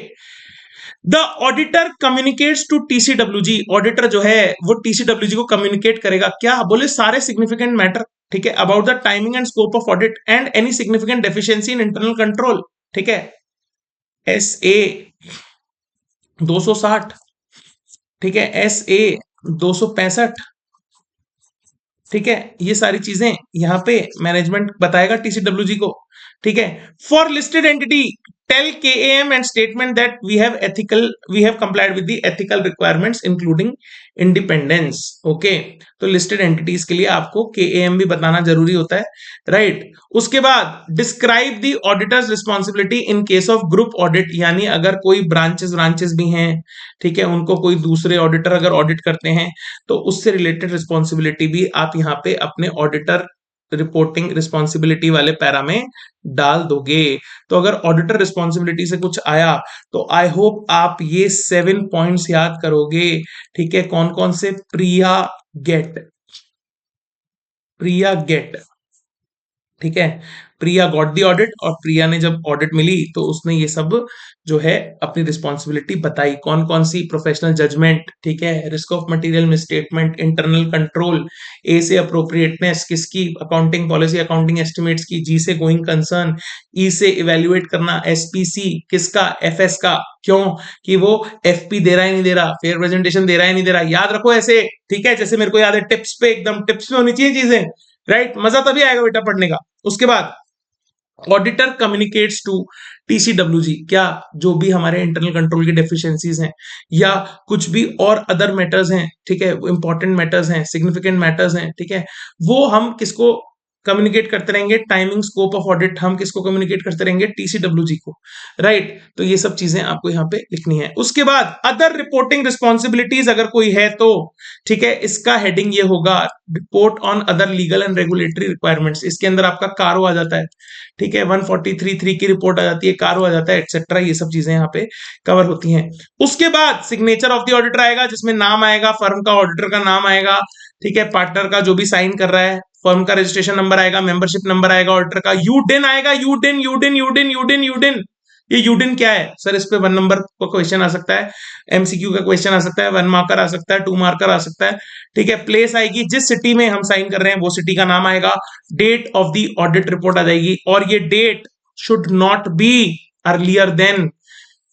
S1: The auditor communicates to TCWG, auditor जो है वो TCWG को कम्युनिकेट करेगा, क्या बोले, सारे सिग्निफिकेंट मैटर, ठीक है, about the timing and scope of audit and any significant deficiency in internal control, ठीक है, SA 260, ठीक है, SA 265, ठीक है, ये सारी चीजें यहाँ पे मैनेजमेंट बताएगा TCWG को, ठीक है। For listed entity tell KAM and statement that we have complied with the ethical requirements including independence. Okay, तो लिस्टेड एंटिटीज के लिए आपको KAM भी बताना जरूरी होता है, राइट। उसके बाद describe the auditors responsibility in case of group audit, यानी अगर कोई ब्रांचेस भी हैं, ठीक है, उनको कोई दूसरे ऑडिटर अगर ऑडिट करते हैं तो उससे रिलेटेड रिस्पॉन्सिबिलिटी भी आप यहाँ पे अपने ऑडिटर रिपोर्टिंग रिस्पॉन्सिबिलिटी वाले पैरा में डाल दोगे। तो अगर ऑडिटर रिस्पॉन्सिबिलिटी से कुछ आया तो आई होप आप ये 7 पॉइंट्स याद करोगे, ठीक है। कौन कौन से? प्रिया गेट, ठीक है, प्रिया गॉट दी ऑडिट, और प्रिया ने जब ऑडिट मिली तो उसने ये सब जो है अपनी रिस्पॉन्सिबिलिटी बताई। कौन कौन सी? प्रोफेशनल जजमेंट, ठीक है, risk of material misstatement, internal control, ए से अप्रोप्रिएटनेस किसकी? अकाउंटिंग पॉलिसी अकाउंटिंग एस्टिमेट्स की, जी से गोइंग कंसर्न, ई से इवेल्युएट करना, एसपीसी किसका? एफएस का। क्यों? कि वो एफपी दे रहा है नहीं दे रहा, फेयर प्रेजेंटेशन दे रहा है नहीं दे रहा, याद रखो ऐसे, ठीक है, जैसे मेरे को याद है टिप्स पे, एकदम टिप्स पे होनी चाहिए चीजें, राइट। मजा तभी आएगा बेटा पढ़ने का। उसके बाद ऑडिटर कम्युनिकेट्स टू TCWG, क्या जो भी हमारे इंटरनल कंट्रोल की डेफिशिएंसीज हैं या कुछ भी और अदर मैटर्स हैं, ठीक है, इंपॉर्टेंट मैटर्स हैं, सिग्निफिकेंट मैटर्स हैं, ठीक है, वो हम किसको कम्युनिकेट करते रहेंगे? टाइमिंग स्कोप ऑफ ऑडिट हम किसको कम्युनिकेट करते रहेंगे? TCWG को, राइट। तो ये सब चीजें आपको यहाँ पे लिखनी है। उसके बाद अदर रिपोर्टिंग रिस्पॉन्सिबिलिटीज अगर कोई है तो, ठीक है, इसका हेडिंग ये होगा report on other legal and regulatory requirements. इसके अंदर आपका कारो आ जाता है, ठीक है, 143(3) की रिपोर्ट आ जाती है, कारो आ जाता है, एक्सेट्रा, ये सब चीजें यहाँ पे कवर होती हैं। उसके बाद सिग्नेचर ऑफ द ऑडिटर आएगा, जिसमें नाम आएगा, फर्म का ऑडिटर का नाम आएगा, ठीक है, पार्टनर का जो भी साइन कर रहा है, फर्म का रजिस्ट्रेशन नंबर आएगा, मेंबरशिप नंबर आएगा ऑडिटर का, यूडिन आएगा, UDIN UDIN UDIN UDIN UDIN. ये यूडिन क्या है सर? इस पे 1 नंबर का क्वेश्चन आ सकता है, MCQ का क्वेश्चन आ सकता है, 1 मार्कर आ सकता है, 2 मार्कर आ सकता है, ठीक है। प्लेस आएगी, जिस सिटी में हम साइन कर रहे हैं वो सिटी का नाम आएगा, date of the audit report आ जाएगी, और ये date should not be earlier than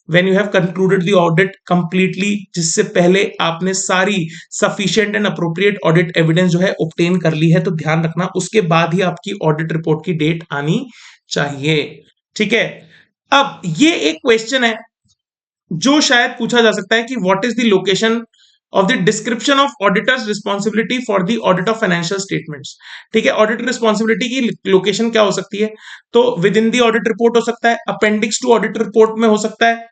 S1: when you have concluded the audit completely, जिससे पहले आपने सारी sufficient and appropriate audit evidence जो है obtain कर ली है। तो ध्यान रखना उसके बाद ही आपकी ऑडिट रिपोर्ट की डेट आनी चाहिए, ठीक है। अब ये एक क्वेश्चन है जो शायद पूछा जा सकता है कि what is the location of the description of auditors responsibility for the audit of financial statements, ठीक है। ऑडिट रिस्पॉन्सिबिलिटी की लोकेशन क्या हो सकती है? तो with in the audit report हो सकता है, अपेंडिक्स टू ऑडिट रिपोर्ट में हो सकता है,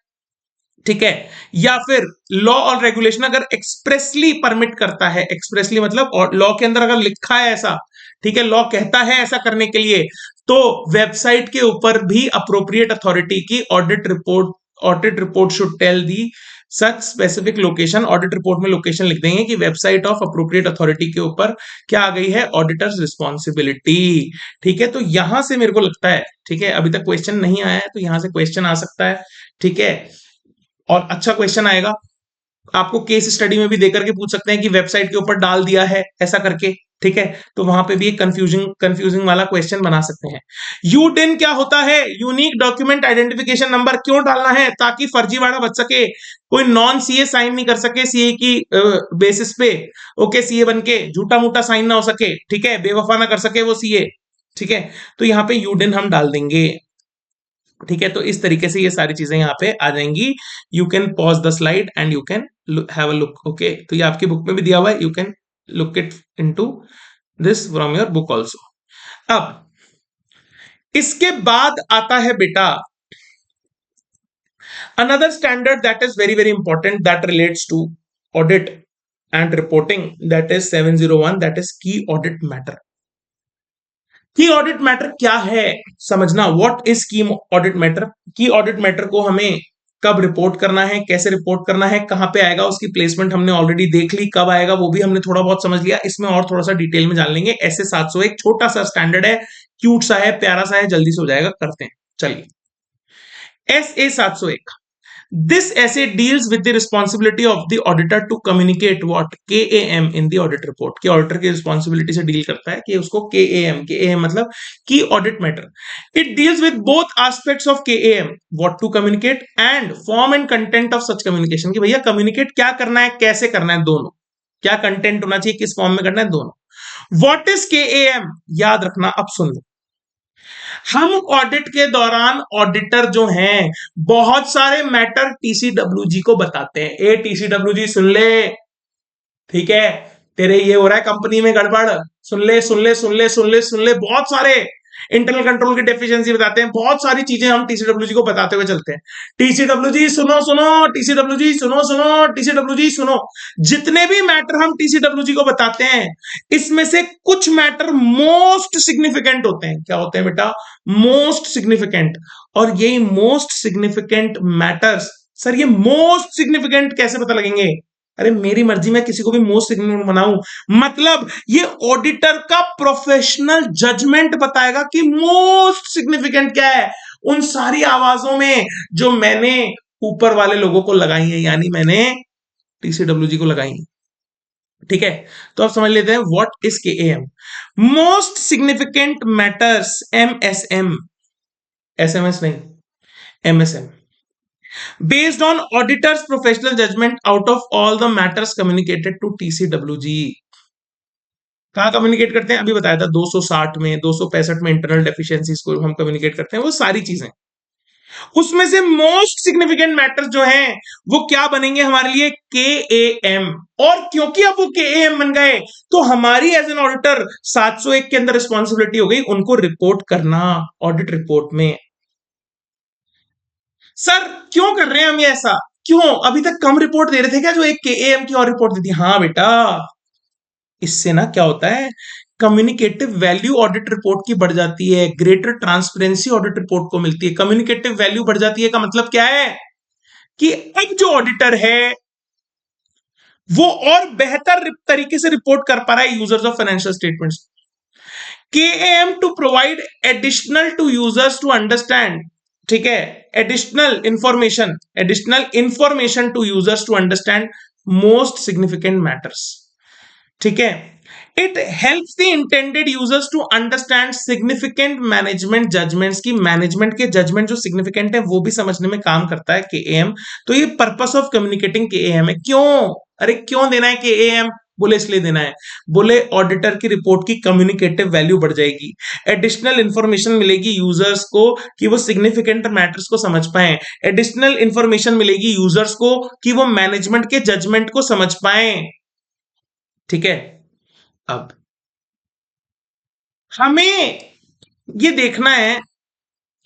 S1: ठीक है, या फिर लॉ और रेगुलेशन अगर एक्सप्रेसली परमिट करता है, एक्सप्रेसली मतलब लॉ के अंदर अगर लिखा है ऐसा, ठीक है, लॉ कहता है ऐसा करने के लिए, तो वेबसाइट के ऊपर भी अप्रोप्रिएट अथॉरिटी की audit report should tell the such specific location. Audit report में लोकेशन लिख देंगे कि वेबसाइट ऑफ अप्रोप्रिएट अथॉरिटी के ऊपर क्या आ गई है? ऑडिटर्स रिस्पॉन्सिबिलिटी, ठीक है। तो यहां से मेरे को लगता है, ठीक है, अभी तक क्वेश्चन नहीं आया है तो यहां से क्वेश्चन आ सकता है, ठीक है, और अच्छा क्वेश्चन आएगा। आपको केस स्टडी में भी देकर के पूछ सकते हैं कि वेबसाइट के ऊपर डाल दिया है ऐसा करके, ठीक है, तो वहां पे भी एक कंफ्यूजिंग वाला क्वेश्चन बना सकते हैं। यूडिन क्या होता है? Unique document identification number. क्यों डालना है? ताकि फर्जीवाड़ा बच सके, कोई नॉन सीए साइन नहीं कर सके सीए की बेसिस पे, ओके, सीए बन के झूठा मूठा साइन ना हो सके, ठीक है, बेवफा ना कर सके वो सीए, ठीक है। तो यहाँ पे यूडिन हम डाल देंगे, ठीक है। तो इस तरीके से ये सारी चीजें यहाँ पे आ जाएंगी। You can pause the slide and you can have a look, okay. तो ये आपकी बुक में भी दिया हुआ है, you can look it into this from your book also. अब इसके बाद आता है बेटा another standard that is very very important that relates to audit and reporting, that is 701, that is key audit matter. Key audit matter क्या है समझना, what is key audit matter. Key audit matter को हमें कब report करना है, कैसे report करना है, कहां पे आएगा, उसकी प्लेसमेंट हमने ऑलरेडी देख ली, कब आएगा वो भी हमने थोड़ा बहुत समझ लिया, इसमें और थोड़ा सा डिटेल में जान लेंगे। ऐसे 701 छोटा सा स्टैंडर्ड है, क्यूट सा है, प्यारा सा है, जल्दी से हो जाएगा, करते हैं, चलिए। SA 701, this essay deals with the responsibility of the auditor to communicate what KAM in the audit report। कि ऑडिटर की रिस्पॉन्सिबिलिटी से डील करता है कि उसको KAM मतलब key audit matter. It deals with both aspects of KAM, what to communicate and form and content of such communication. कि भैया कम्युनिकेट क्या करना है, कैसे करना है, दोनों, क्या कंटेंट होना चाहिए, किस फॉर्म में करना है, दोनों। व्हाट इज KAM, याद रखना, अब सुन लो। हम ऑडिट के दौरान ऑडिटर जो हैं बहुत सारे मैटर टीसीडब्ल्यूजी को बताते हैं। ए टीसीडब्ल्यूजी सुन ले, ठीक है, तेरे ये हो रहा है कंपनी में गड़बड़, सुन ले सुन ले सुन ले सुन ले सुन ले, बहुत सारे इंटरनल कंट्रोल की डेफिशिएंसी बताते हैं, बहुत सारी चीजें हम टीसीडब्ल्यूजी को बताते हुए चलते हैं। टीसीडब्ल्यूजी सुनो सुनो, टीसीडब्ल्यूजी सुनो सुनो, टीसीडब्ल्यूजी सुनो। जितने भी मैटर हम टीसीडब्ल्यूजी को बताते हैं इसमें से कुछ मैटर मोस्ट सिग्निफिकेंट होते हैं। क्या होते हैं बेटा? Most significant. और ये मोस्ट सिग्निफिकेंट मैटर्स, सर ये मोस्ट सिग्निफिकेंट कैसे पता लगेंगे? अरे मेरी मर्जी, मैं किसी को भी मोस्ट सिग्निफिकेंट बनाऊं, मतलब ये ऑडिटर का प्रोफेशनल जजमेंट बताएगा कि मोस्ट सिग्निफिकेंट क्या है उन सारी आवाजों में जो मैंने ऊपर वाले लोगों को लगाई है, यानी मैंने टीसीडब्ल्यूजी को लगाई है। ठीक है, तो आप समझ लेते हैं what is KAM. Most significant matters, MSM, SMS नहीं, MSM, based on auditor's professional judgment out of all the matters communicated to TCWG। कहाँ कम्युनिकेट करते हैं? अभी बताया था 260 में, 265 में इंटरनल डेफिशिएंसीज को हम कम्युनिकेट करते हैं, वो सारी चीजें। उसमें से मोस्ट सिग्निफिकेंट मैटर्स जो हैं वो क्या बनेंगे हमारे लिए? केएएम। और क्योंकि अब वो केएएम बन गए तो हमारी एज एन ऑडिटर 701 के अंदर रिस्पॉन्सिबिलिटी हो गई उनको रिपोर्ट करना ऑडिट रिपोर्ट में। सर क्यों कर रहे हैं हम ये ऐसा? क्यों अभी तक कम रिपोर्ट दे रहे थे क्या जो एक केएएम की और रिपोर्ट देती? हाँ बेटा, इससे ना क्या होता है, कम्युनिकेटिव वैल्यू ऑडिट रिपोर्ट की बढ़ जाती है, ग्रेटर ट्रांसपेरेंसी ऑडिट रिपोर्ट को मिलती है। कम्युनिकेटिव वैल्यू बढ़ जाती है का मतलब क्या है कि अब जो ऑडिटर है वो और बेहतर तरीके से रिपोर्ट कर पा रहा है users of financial statements. KAM to provide additional to users to understand, ठीक है, additional information to users to understand most significant matters. ठीक है, it helps the intended users to understand significant management judgements की, management के judgement जो significant है वो भी समझने में काम करता है केएएम। तो ये पर्पस ऑफ कम्युनिकेटिंग केएएम है। क्यों? अरे क्यों देना है केएएम? बोले इसलिए देना है, बोले ऑडिटर की रिपोर्ट की कम्युनिकेटिव वैल्यू बढ़ जाएगी, एडिशनल इंफॉर्मेशन मिलेगी यूजर्स को कि वो सिग्निफिकेंट मैटर्स को समझ पाए, एडिशनल इंफॉर्मेशन मिलेगी यूजर्स को कि वो मैनेजमेंट के जजमेंट को समझ पाए। ठीक है, अब हमें ये देखना है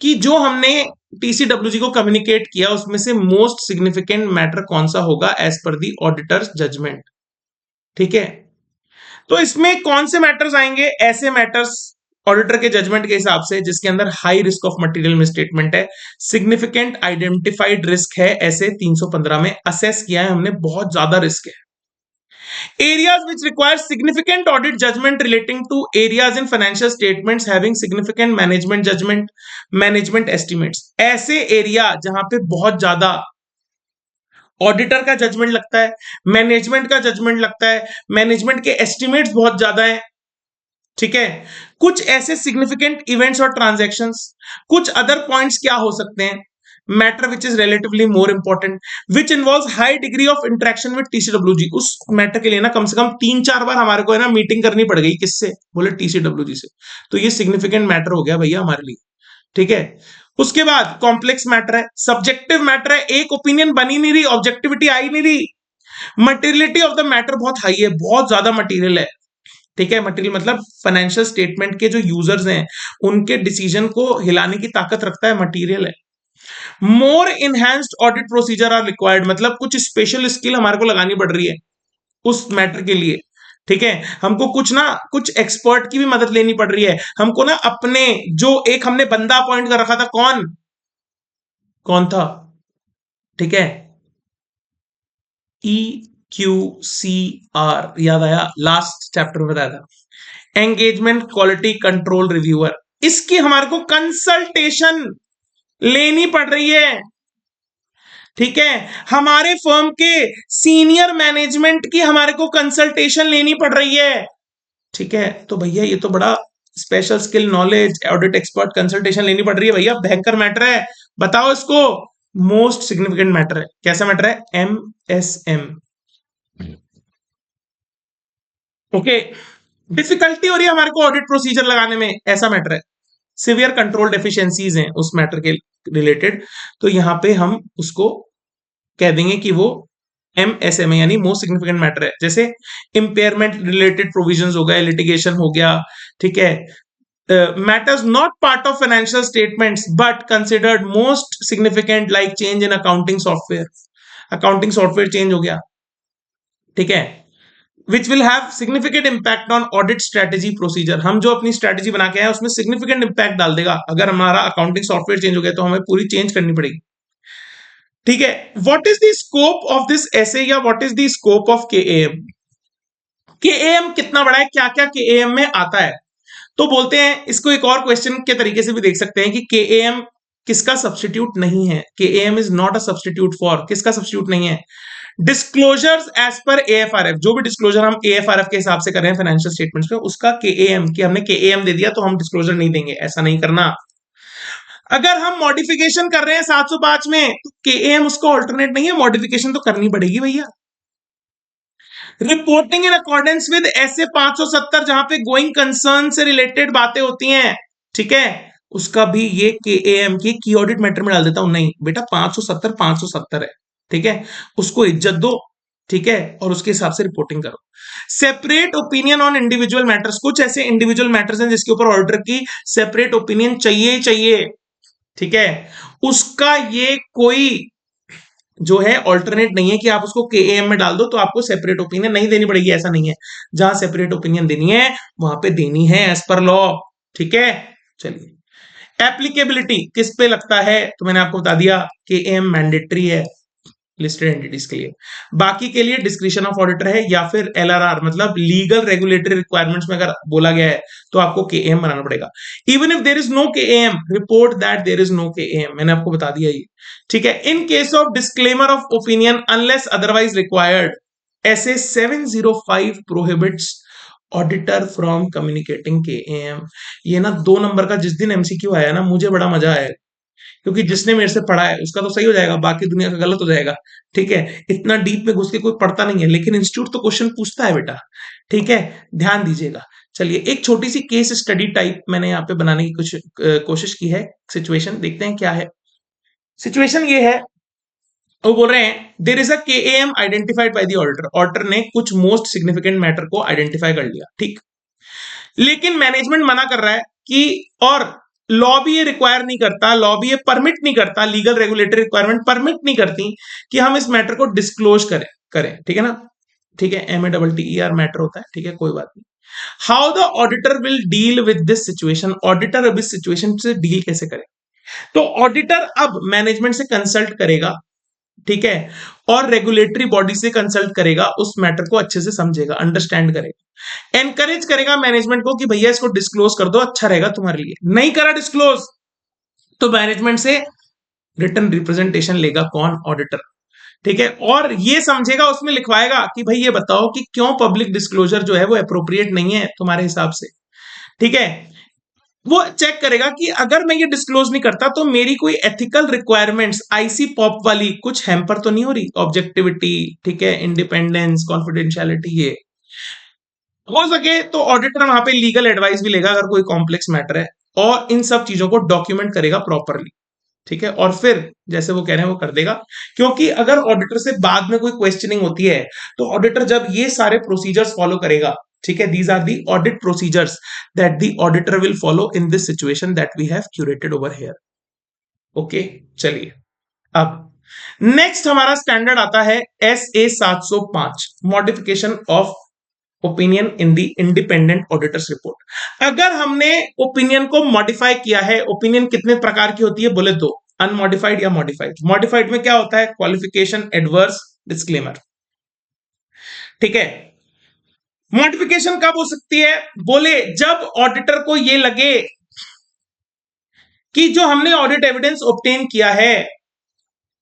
S1: कि जो हमने टीसीडब्ल्यूजी को कम्युनिकेट किया उसमें से मोस्ट सिग्निफिकेंट मैटर कौन सा होगा एज पर दी ऑडिटर्स जजमेंट। ठीक है, तो इसमें कौन से मैटर्स आएंगे? ऐसे मैटर्स ऑडिटर के जजमेंट के हिसाब से जिसके अंदर high risk of material misstatement है, सिग्निफिकेंट आइडेंटिफाइड रिस्क है, ऐसे 315 में असेस किया है हमने, बहुत ज्यादा रिस्क है। Areas which require significant audit judgment relating to areas in financial statements having significant management judgment, management estimates, ऐसे एरिया जहां पे बहुत ज्यादा ऑडिटर का जजमेंट लगता है, मैनेजमेंट का जजमेंट लगता है, मैनेजमेंट के एस्टिमेट्स बहुत ज्यादा है। ठीक है, कुछ ऐसे सिग्निफिकेंट इवेंट्स और ट्रांजैक्शंस, कुछ अदर पॉइंट्स क्या हो सकते हैं? Matter which is relatively more important, which involves high degree of interaction with TCWG. उस मैटर के लिए ना कम से कम 3-4 बार हमारे को है ना मीटिंग करनी पड़ गई, किससे? बोले टीसीडब्ल्यूजी से। तो ये सिग्निफिकेंट मैटर हो गया भैया हमारे लिए। ठीक है, उसके बाद कॉम्प्लेक्स मैटर है, सब्जेक्टिव मैटर है, एक ओपिनियन बनी नहीं रही, ऑब्जेक्टिविटी आई नहीं रही, मटेरियलिटी ऑफ द मैटर बहुत हाई है, बहुत ज्यादा मटेरियल है। ठीक है, मटेरियल मतलब फाइनेंशियल स्टेटमेंट के जो यूजर्स हैं उनके डिसीजन को हिलाने की ताकत रखता है, मटेरियल है। More enhanced audit procedure are required, मतलब कुछ स्पेशल स्किल हमारे को लगानी पड़ रही है उस मैटर के लिए। ठीक है, हमको कुछ एक्सपर्ट की भी मदद लेनी पड़ रही है, हमको ना अपने जो एक हमने बंदा अपॉइंट कर रखा था, कौन कौन था? ठीक है, EQCR, याद आया, लास्ट चैप्टर में बताया था, एंगेजमेंट क्वालिटी कंट्रोल रिव्यूअर। इसकी हमारे को कंसल्टेशन लेनी पड़ रही है। ठीक है, हमारे फर्म के सीनियर मैनेजमेंट की हमारे को कंसल्टेशन लेनी पड़ रही है। ठीक है, तो भैया ये तो बड़ा special skill, knowledge, audit expert, consultation लेनी पड़ रही है भैया, भयंकर मैटर है। बताओ इसको, मोस्ट सिग्निफिकेंट मैटर है। कैसा मैटर है? MSM। ओके, डिफिकल्टी हो रही है हमारे को ऑडिट प्रोसीजर लगाने में, ऐसा मैटर है। सिवियर कंट्रोल डेफिशिएंसीज हैं उस मैटर के रिलेटेड, तो यहां पे हम उसको कह देंगे कि वो MSMA यानी मोस्ट सिग्निफिकेंट मैटर है। जैसे इंपेयरमेंट रिलेटेड प्रोविजंस हो गए, लिटिगेशन हो गया, ठीक है, matters not part of financial statements but considered most significant like change in accounting software, accounting software change हो गया, ठीक है, which will have significant impact on audit strategy procedure, हम जो अपनी स्ट्रेटेजी बना के आए उसमें significant impact डाल देगा। अगर हमारा अकाउंटिंग सॉफ्टवेयर चेंज हो गया तो हमें पूरी चेंज करनी पड़ेगी, ठीक है। What is the scope of this SA या what is the scope of KAM? KAM कितना बड़ा है, क्या क्या केएएम में आता है? तो बोलते हैं, इसको एक और क्वेश्चन के तरीके से भी देख सकते हैं कि केएएम किसका सब्स्टिट्यूट नहीं है। KAM is not a substitute for, किसका सब्स्टिट्यूट नहीं है? डिस्क्लोजर्स एज पर एएफआरएफ, जो भी डिस्क्लोजर हम एएफआरएफ के हिसाब से कर रहे हैं फाइनेंशियल स्टेटमेंट्स में, उसका केएएम कि हमने केएएम दे दिया तो हम डिस्क्लोजर नहीं देंगे, ऐसा नहीं करना। अगर हम मॉडिफिकेशन कर रहे हैं 705 में तो केएएम उसका ऑल्टरनेट नहीं है, मॉडिफिकेशन तो करनी पड़ेगी भैया। रिपोर्टिंग इन अकॉर्डेंस विद ऐसे 570 जहां पे गोइंग कंसर्न से रिलेटेड बातें होती हैं, ठीक है, उसका भी ये केएएम की ऑडिट मैटर में डाल देता हूं। नहीं बेटा, 570 570 है, ठीक है, उसको इज्जत दो, ठीक है, और उसके हिसाब से रिपोर्टिंग करो। Separate opinion on individual matters, कुछ ऐसे इंडिविजुअल मैटर्स हैं जिसके ऊपर ऑडिटर की सेपरेट ओपिनियन चाहिए ही चाहिए, ठीक है, उसका ये कोई जो है ऑल्टरनेट नहीं है कि आप उसको केएएम में डाल दो तो आपको सेपरेट ओपिनियन नहीं देनी पड़ेगी, ऐसा नहीं है। जहां सेपरेट ओपिनियन देनी है वहां पे देनी है एज पर लॉ, ठीक है। चलिए, एप्लीकेबिलिटी किस पे लगता है, तो मैंने आपको बता दिया केएएम मैंडेटरी है लिस्टेड एंटिटीज के लिए, बाकी के लिए डिस्क्रिशन ऑफ ऑडिटर है, या फिर एलआरआर मतलब लीगल रेगुलेटरी रिक्वायरमेंट्स में अगर बोला गया है तो आपको केएएम बनाना पड़ेगा। Even if there is no KAM, report that there is no KAM, मैंने आपको बता दिया ये, ठीक है। In case of disclaimer of opinion unless otherwise required, SA 705 prohibits auditor from communicating KAM. ये ना 2 नंबर का जिस दिन एमसीक्यू आया ना, मुझे बड़ा मजा आया, क्योंकि जिसने मेरे से पढ़ा है उसका तो सही हो जाएगा, बाकी दुनिया का गलत हो जाएगा, ठीक है। इतना डीप में घुस के कोई पढ़ता नहीं है, लेकिन इंस्टीट्यूट तो क्वेश्चन पूछता है बेटा, ठीक है, ध्यान दीजिएगा। चलिए, एक छोटी सी केस स्टडी टाइप मैंने यहाँ पे बनाने की कुछ कोशिश की है। सिचुएशन देखते हैं क्या है। सिचुएशन ये है, वो बोल रहे हैं there is a KAM identified by the auditor, auditor ने कुछ मोस्ट सिग्निफिकेंट मैटर को आइडेंटिफाई कर लिया, ठीक, लेकिन मैनेजमेंट मना कर रहा है कि, और लॉ भी ये रिक्वायर नहीं करता, लॉ भी ये परमिट नहीं करता, लीगल रेगुलेटरी रिक्वायरमेंट परमिट नहीं करती कि हम इस मैटर को डिस्क्लोज करें करें ठीक है ना, ठीक है, MATTER मैटर होता है, ठीक है, कोई बात नहीं। How the auditor will deal with this situation, auditor अब इस सिचुएशन से डील कैसे करे? तो ऑडिटर अब मैनेजमेंट से कंसल्ट करेगा, ठीक है, और रेगुलेटरी बॉडी से कंसल्ट करेगा, उस मैटर को अच्छे से समझेगा, अंडरस्टैंड करेगा, एनकरेज करेगा मैनेजमेंट को कि भैया इसको डिस्क्लोज कर दो, अच्छा रहेगा तुम्हारे लिए। नहीं करा डिस्क्लोज तो मैनेजमेंट से रिटर्न रिप्रेजेंटेशन लेगा कौन? ऑडिटर, ठीक है, और ये समझेगा, उसमें लिखवाएगा कि भाई ये बताओ कि क्यों पब्लिक डिस्क्लोजर जो है वो अप्रोप्रिएट नहीं है तुम्हारे हिसाब से, ठीक है। वो चेक करेगा कि अगर मैं ये डिस्क्लोज नहीं करता तो मेरी कोई एथिकल रिक्वायरमेंट्स आईसी पॉप वाली कुछ हैम्पर तो नहीं हो रही, ऑब्जेक्टिविटी, ठीक है, इंडिपेंडेंस, कॉन्फिडेंशियलिटी, ये हो सके तो ऑडिटर वहां पे लीगल एडवाइस भी लेगा अगर कोई कॉम्प्लेक्स मैटर है, और इन सब चीजों को डॉक्यूमेंट करेगा प्रॉपरली, ठीक है, और फिर जैसे वो कह रहे हैं वो कर देगा। क्योंकि अगर ऑडिटर से बाद में कोई क्वेश्चनिंग होती है तो ऑडिटर जब ये सारे प्रोसीजर्स फॉलो करेगा, ठीक है, these are the audit procedures that the auditor will follow in this situation that we have curated over here. Okay, चलिए, अब नेक्स्ट हमारा स्टैंडर्ड आता है SA 705, modification of opinion in the independent auditor's report. अगर हमने opinion को modify किया है, ओपिनियन कितने प्रकार की होती है बोले तो, अनमॉडिफाइड या मॉडिफाइड। मॉडिफाइड में क्या होता है? क्वालिफिकेशन, एडवर्स, डिस्क्लेमर, ठीक है। मॉडिफिकेशन कब हो सकती है बोले जब ऑडिटर को ये लगे कि जो हमने ऑडिट एविडेंस ऑब्टेन किया है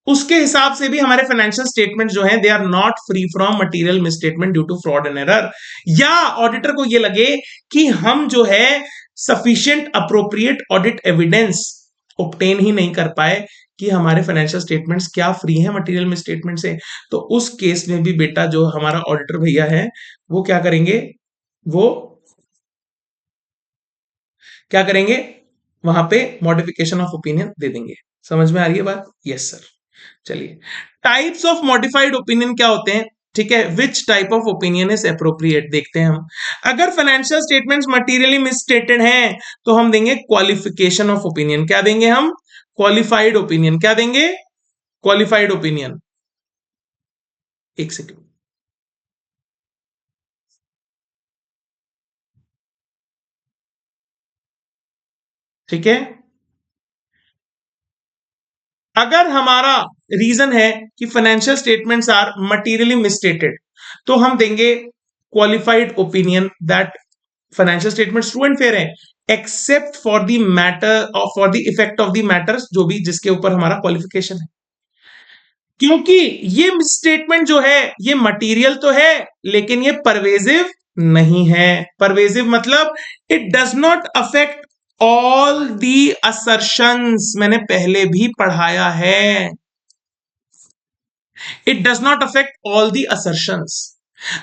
S1: उसके हिसाब से भी हमारे फाइनेंशियल स्टेटमेंट जो हैं they are not free from material misstatement due to fraud and error, या ऑडिटर को ये लगे कि हम जो है sufficient appropriate audit evidence obtain ही नहीं कर पाए कि हमारे फाइनेंशियल स्टेटमेंट्स क्या फ्री हैं मटेरियल मिसस्टेटमेंट से। तो उस केस में भी बेटा जो हमारा ऑडिटर भैया है वो क्या करेंगे, वो क्या करेंगे, वहां पे मॉडिफिकेशन ऑफ ओपिनियन दे देंगे। समझ में आ रही है बात? Yes sir. चलिए, टाइप्स ऑफ मॉडिफाइड ओपिनियन क्या होते हैं? ठीक है, which type of opinion is appropriate देखते हैं हम। अगर फाइनेंशियल स्टेटमेंट्स मटेरियली मिसस्टेटेड हैं तो हम देंगे क्वालिफिकेशन ऑफ ओपिनियन। क्या देंगे हम? Qualified opinion. क्या देंगे? Qualified opinion. एक सेकेंड। ठीक है, अगर हमारा रीजन है कि financial statements are materially misstated तो हम देंगे qualified opinion that financial statements true and fair है एक्सेप्ट फॉर द मैटर और for the effect of the matters, जो भी जिसके ऊपर हमारा क्वालिफिकेशन है। क्योंकि ये मिसस्टेटमेंट जो है ये मटेरियल तो है लेकिन ये परवेजिव नहीं है। परवेजिव मतलब it does not affect all the assertions. मैंने पहले भी पढ़ाया है, it does not affect all the assertions.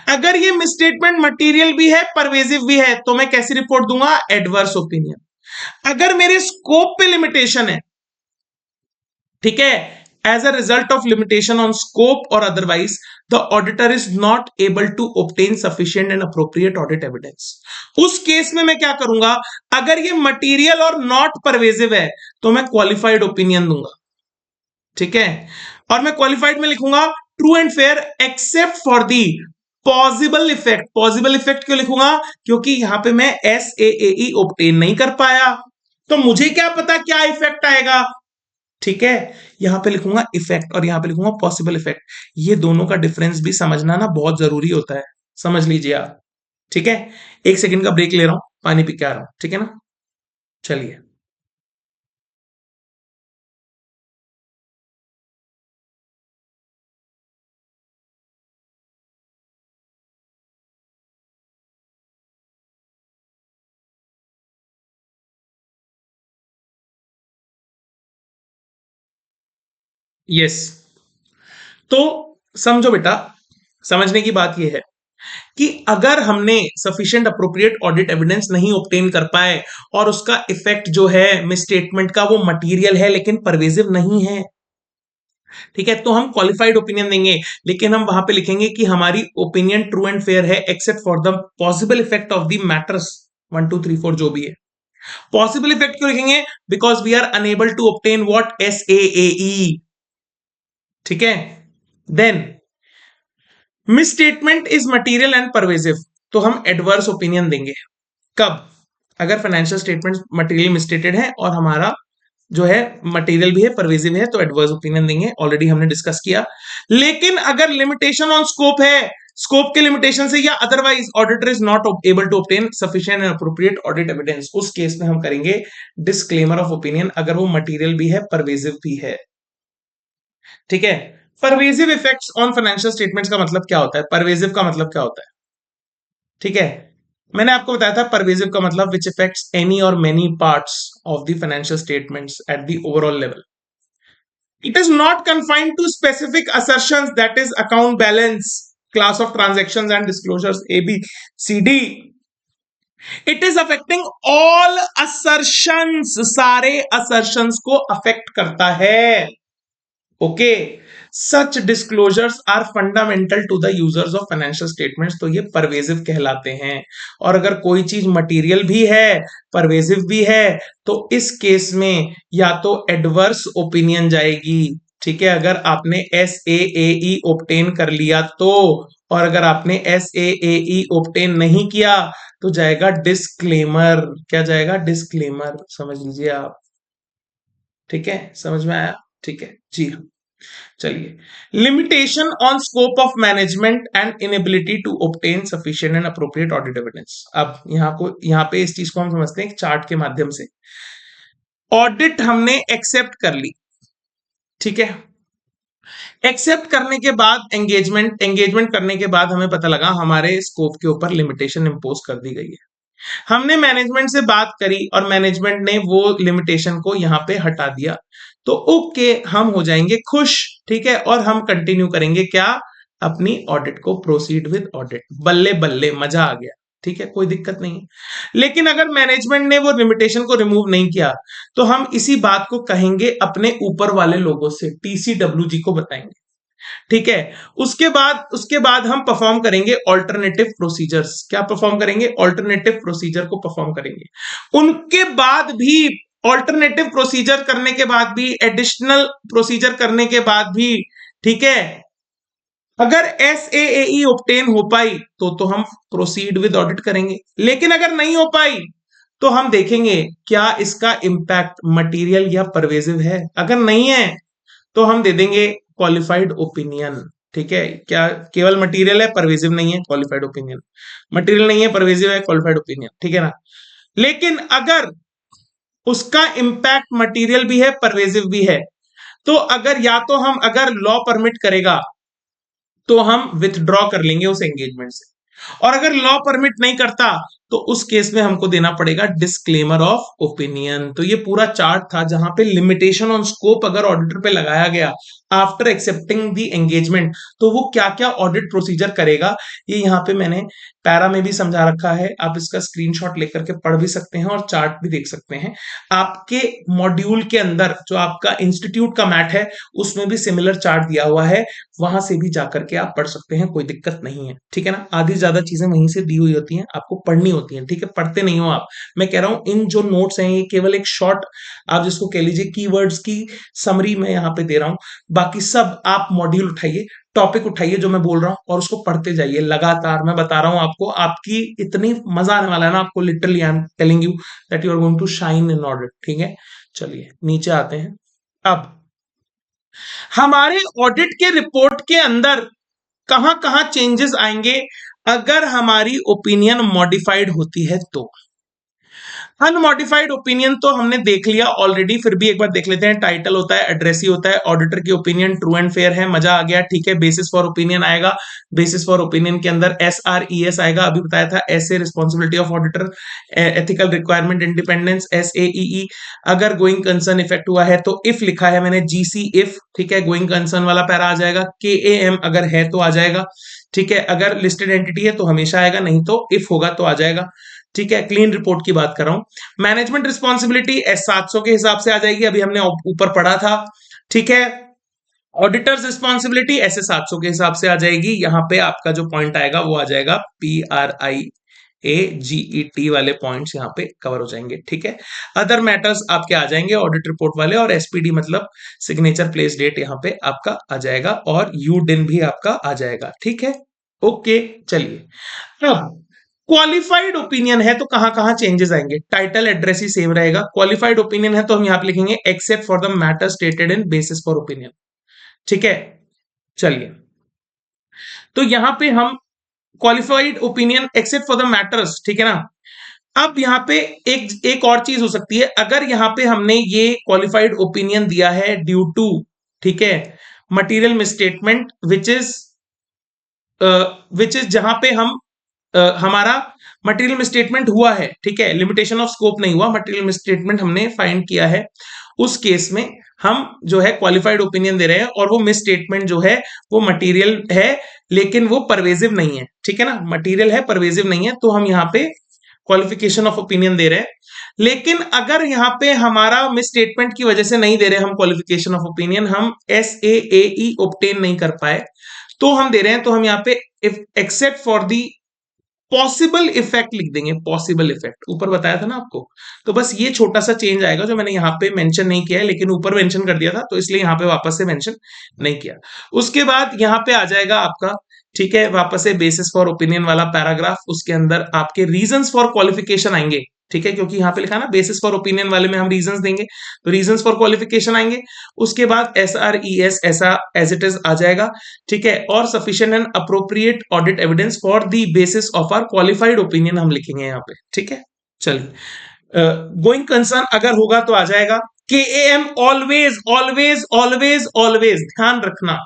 S1: अगर ये मिसस्टेटमेंट मटेरियल भी है परवेजिव भी है तो मैं कैसी रिपोर्ट दूंगा? Adverse opinion. अगर मेरे स्कोप पे लिमिटेशन है, ठीक है, as a result of limitation on scope or otherwise the auditor is not able to obtain sufficient and appropriate audit evidence, उस केस में मैं क्या करूंगा? अगर ये मटेरियल और नॉट परवेजिव है तो मैं क्वालिफाइड ओपिनियन दूंगा। ठीक है, और मैं क्वालिफाइड में लिखूंगा true and fair except for the possible effect. Possible effect क्यों लिखूंगा? क्योंकि यहां पे मैं SAAE ऑब्टेन नहीं कर पाया तो मुझे क्या पता क्या इफेक्ट आएगा। ठीक है, यहां पे लिखूंगा इफेक्ट और यहां पे लिखूंगा पॉसिबल इफेक्ट। ये दोनों का डिफरेंस भी समझना ना बहुत जरूरी होता है, समझ लीजिए आप। ठीक है, एक सेकंड का ब्रेक ले रहा हूं, पानी पी के आ रहा हूं, ठीक है ना? चलिए, यस। तो समझो बेटा, समझने की बात यह है कि अगर हमने सफिशिएंट अप्रोप्रिएट ऑडिट एविडेंस नहीं ऑब्टेन कर पाए और उसका इफेक्ट जो है मिसस्टेटमेंट का वो मटेरियल है लेकिन परवेजिव नहीं है, ठीक है, तो हम क्वालिफाइड ओपिनियन देंगे। लेकिन हम वहां पे लिखेंगे कि हमारी ओपिनियन ट्रू एंड फेयर है except for the possible effect of the matters 1 2 3 4 जो भी है। पॉसिबल इफेक्ट क्यों लिखेंगे? Because we are unable to obtain what SAAE। ठीक है, then misstatement is material and pervasive तो हम एडवर्स ओपिनियन देंगे। कब? अगर फाइनेंशियल स्टेटमेंट मटेरियल मिसस्टेटेड है और हमारा जो है मटेरियल भी है परवेजिव है तो एडवर्स ओपिनियन देंगे, ऑलरेडी हमने डिस्कस किया। लेकिन अगर लिमिटेशन ऑन स्कोप है, स्कोप के लिमिटेशन से या otherwise auditor is not able to obtain sufficient and appropriate audit evidence, उस केस में हम करेंगे डिस्क्लेमर ऑफ ओपिनियन, अगर वो मटेरियल भी है परवेजिव भी है। ठीक है, pervasive effects on financial statements का मतलब क्या होता है? परवेजिव का मतलब क्या होता है? ठीक है, मैंने आपको बताया था परवेजिव का मतलब विच इफेक्ट्स एनी और many parts of the financial statements at the overall level. It is not confined to specific assertions, that is account balance, class of transactions and disclosures A, B, C, D. It is affecting all assertions, सारे assertions को affect करता है। Okay, such disclosures are fundamental to the users of financial statements, तो ये pervasive कहलाते हैं। और अगर कोई चीज मटेरियल भी है परवेजिव भी है तो इस केस में या तो एडवर्स ओपिनियन जाएगी, ठीक है, अगर आपने SAAE ऑब्टेन कर लिया तो, और अगर आपने SAAE ऑब्टेन नहीं किया तो जाएगा डिस्क्लेमर। क्या जाएगा? डिस्क्लेमर। समझ लीजिए आप। ठीक है, समझ में आया? ठीक है जी हाँ। चलिए, limitation on scope of management and inability to obtain sufficient and appropriate audit evidence. अब यहां पे इस चीज को हम समझते हैं एक चार्ट के माध्यम से। ऑडिट हमने एक्सेप्ट कर ली, ठीक है, एक्सेप्ट करने के बाद एंगेजमेंट करने के बाद हमें पता लगा हमारे स्कोप के ऊपर लिमिटेशन इंपोज कर दी गई है। हमने मैनेजमेंट से बात करी और मैनेजमेंट ने वो लिमिटेशन को यहां पे हटा दिया, तो ओके हम हो जाएंगे खुश। ठीक है, और हम कंटिन्यू करेंगे क्या? अपनी ऑडिट को, प्रोसीड विद ऑडिट। बल्ले बल्ले, मजा आ गया। ठीक है, कोई दिक्कत नहीं है। लेकिन अगर मैनेजमेंट ने वो लिमिटेशन को रिमूव नहीं किया तो हम इसी बात को कहेंगे अपने ऊपर वाले लोगों से, TCWG को बताएंगे, ठीक है। उसके बाद हम परफॉर्म करेंगे ऑल्टरनेटिव प्रोसीजर्स। क्या परफॉर्म करेंगे? ऑल्टरनेटिव प्रोसीजर को परफॉर्म करेंगे। उनके बाद भी ऑल्टरनेटिव प्रोसीजर करने के बाद भी, एडिशनल प्रोसीजर करने के बाद भी, ठीक है, अगर SAAE ऑब्टेन हो पाई तो हम प्रोसीड विद ऑडिट करेंगे। लेकिन अगर नहीं हो पाई तो हम देखेंगे क्या इसका इंपैक्ट मटेरियल या परवेजिव है। अगर नहीं है तो हम दे देंगे क्वालिफाइड ओपिनियन, ठीक है। क्या केवल मटेरियल है, परवेजिव नहीं है, क्वालिफाइड ओपिनियन। मटेरियल नहीं है, परवेजिव है, क्वालिफाइड ओपिनियन, ठीक है ना। लेकिन अगर उसका इंपैक्ट मटेरियल भी है, परवेजिव भी है, तो अगर या तो हम, अगर लॉ परमिट करेगा तो हम विथड्रॉ कर लेंगे उस एंगेजमेंट से, और अगर लॉ परमिट नहीं करता तो उस केस में हमको देना पड़ेगा डिस्क्लेमर ऑफ ओपिनियन। तो ये पूरा चार्ट था जहां पे लिमिटेशन ऑन स्कोप अगर ऑडिटर पे लगाया गया आफ्टर एक्सेप्टिंग द एंगेजमेंट तो वो क्या क्या ऑडिट प्रोसीजर करेगा, ये यहाँ पे मैंने पैरा में भी समझा रखा है। आप इसका स्क्रीनशॉट लेकर के पढ़ भी सकते हैं और चार्ट भी देख सकते हैं। आपके मॉड्यूल के अंदर जो आपका इंस्टीट्यूट का मैट है उसमें भी सिमिलर चार्ट दिया हुआ है, वहां से भी जाकर के आप पढ़ सकते हैं, कोई दिक्कत नहीं है, ठीक है ना। आधी ज्यादा चीजें वहीं से दी हुई होती हैं, आपको पढ़नी होती हैं, ठीक है, पढ़ते नहीं हो आप। मैं कह रहा हूं इन जो नोट्स हैं ये केवल एक शॉर्ट, आप जिसको कह लीजिए कीवर्ड्स की समरी मैं यहाँ पे दे रहा हूं। बाकी सब आप मॉड्यूल उठाइए, टॉपिक उठाइए जो मैं बोल रहा हूं और उसको पढ़ते जाइए लगातार। मैं बता रहा हूं आपको, आपकी इतनी मजा आने वाला है ना आपको, literally I am telling you that you are going to shine in audit, ठीक है। चलिए नीचे आते हैं। अब हमारे ऑडिट के रिपोर्ट के अंदर कहां कहां चेंजेस आएंगे अगर हमारी ओपिनियन मॉडिफाइड होती है तो। अनमॉडिफाइड ओपिनियन तो हमने देख लिया ऑलरेडी, फिर भी एक बार देख लेते हैं। टाइटल होता है, एड्रेस ही होता है, ऑडिटर की ओपिनियन ट्रू एंड फेयर है, मजा आ गया, ठीक है। बेसिस फॉर ओपिनियन आएगा, बेसिस फॉर ओपिनियन के अंदर SRES आएगा, अभी बताया था, ऐसे responsibility of auditor, ethical requirement, independence, SAEE। अगर गोइंग कंसर्न इफेक्ट हुआ है तो इफ लिखा है मैंने, GC इफ, ठीक है, गोइंग कंसर्न वाला पैरा आ जाएगा। KAM अगर है तो आ जाएगा, ठीक है। अगर लिस्टेड एंटिटी है तो हमेशा आएगा, नहीं तो इफ होगा तो आ जाएगा, ठीक है। क्लीन रिपोर्ट की बात कर रहा हूं। मैनेजमेंट रिस्पॉन्सिबिलिटी S700 के हिसाब से आ जाएगी, अभी हमने ऊपर पढ़ा था, ठीक है। ऑडिटर्स रिस्पॉन्सिबिलिटी SS700 के हिसाब से आ जाएगी। यहां पे आपका जो पॉइंट आएगा वो आ जाएगा PRIAGET वाले पॉइंट्स यहां पे कवर हो जाएंगे, ठीक है। अदर मैटर्स आपके आ जाएंगे ऑडिट रिपोर्ट वाले, और SPD मतलब सिग्नेचर प्लेस डेट यहां पे आपका आ जाएगा, और UDIN भी आपका आ जाएगा, ठीक है। ओके चलिए, अब क्वालिफाइड ओपिनियन है तो कहां कहां चेंजेस आएंगे। टाइटल एड्रेस ही सेम रहेगा। क्वालिफाइड ओपिनियन है तो हम यहां पे लिखेंगे accept for the matter stated in basis for opinion, ठीक है। चलिए, तो यहां पे हम qualified opinion accept for the matters, ठीक है ना। अब यहां पे एक और चीज हो सकती है, अगर यहां पे हमने ये क्वालिफाइड ओपिनियन दिया है ड्यू टू, ठीक है, मटेरियल मिसस्टेटमेंट विच इज जहां पे हम हमारा मटेरियल मिसस्टेटमेंट हुआ है, ठीक है, लिमिटेशन ऑफ स्कोप नहीं हुआ, मटेरियल मिसस्टेटमेंट हमने फाइंड किया है, उस केस में हम जो है क्वालिफाइड ओपिनियन दे रहे हैं, और वो मिसस्टेटमेंट जो है वो मटेरियल है लेकिन वो परवेजिव नहीं है, ठीक है ना। मटेरियल है, परवेजिव नहीं है, तो हम यहाँ पे क्वालिफिकेशन ऑफ ओपिनियन दे रहे हैं। लेकिन अगर यहाँ पे हमारा मिसस्टेटमेंट की वजह से नहीं दे रहे हम क्वालिफिकेशन ऑफ ओपिनियन, हम SAAE ऑब्टेन नहीं कर पाए, तो हम दे रहे हैं, तो हम यहाँ पे except for the possible effect लिख देंगे। पॉसिबल इफेक्ट ऊपर बताया था ना आपको, तो बस ये छोटा सा चेंज आएगा जो मैंने यहाँ पे मेंशन नहीं किया है, लेकिन ऊपर मेंशन कर दिया था, तो इसलिए यहाँ पे वापस से मेंशन नहीं किया। उसके बाद यहाँ पे आ जाएगा आपका, ठीक है, वापस से बेसिस फॉर ओपिनियन वाला पैराग्राफ, उसके अंदर आपके रीजंस फॉर क्वालिफिकेशन आएंगे, ठीक है, क्योंकि यहाँ पे लिखा ना बेसिस फॉर ओपिनियन वाले में हम रीजंस देंगे, तो रीजंस फॉर क्वालिफिकेशन आएंगे। उसके बाद SRES ऐसा एज इट इज आ जाएगा, ठीक है, और sufficient and appropriate audit evidence for the basis of our qualified opinion हम लिखेंगे यहाँ पे, ठीक है। चलिए, गोइंग कंसर्न अगर होगा तो आ जाएगा। KAM always always always always ध्यान रखना,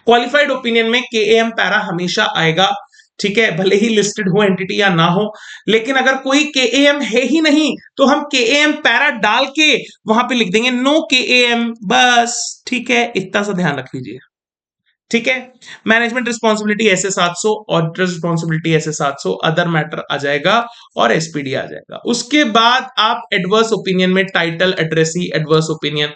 S1: क्वालिफाइड ओपिनियन में KAM पैरा हमेशा आएगा, ठीक है, भले ही लिस्टेड हो एंटिटी या ना हो। लेकिन अगर कोई KAM है ही नहीं तो हम KAM पैरा डाल के वहां पे लिख देंगे नो KAM, बस, ठीक है, इतना सा ध्यान रख लीजिए, ठीक है। मैनेजमेंट रिस्पॉन्सिबिलिटी ऐसे 700, ऑडिटर रिस्पॉन्सिबिलिटी ऐसे 700, अदर मैटर आ जाएगा और एसपीडी आ जाएगा। उसके बाद आप एडवर्स ओपिनियन में टाइटल एड्रेसी एडवर्स ओपिनियन,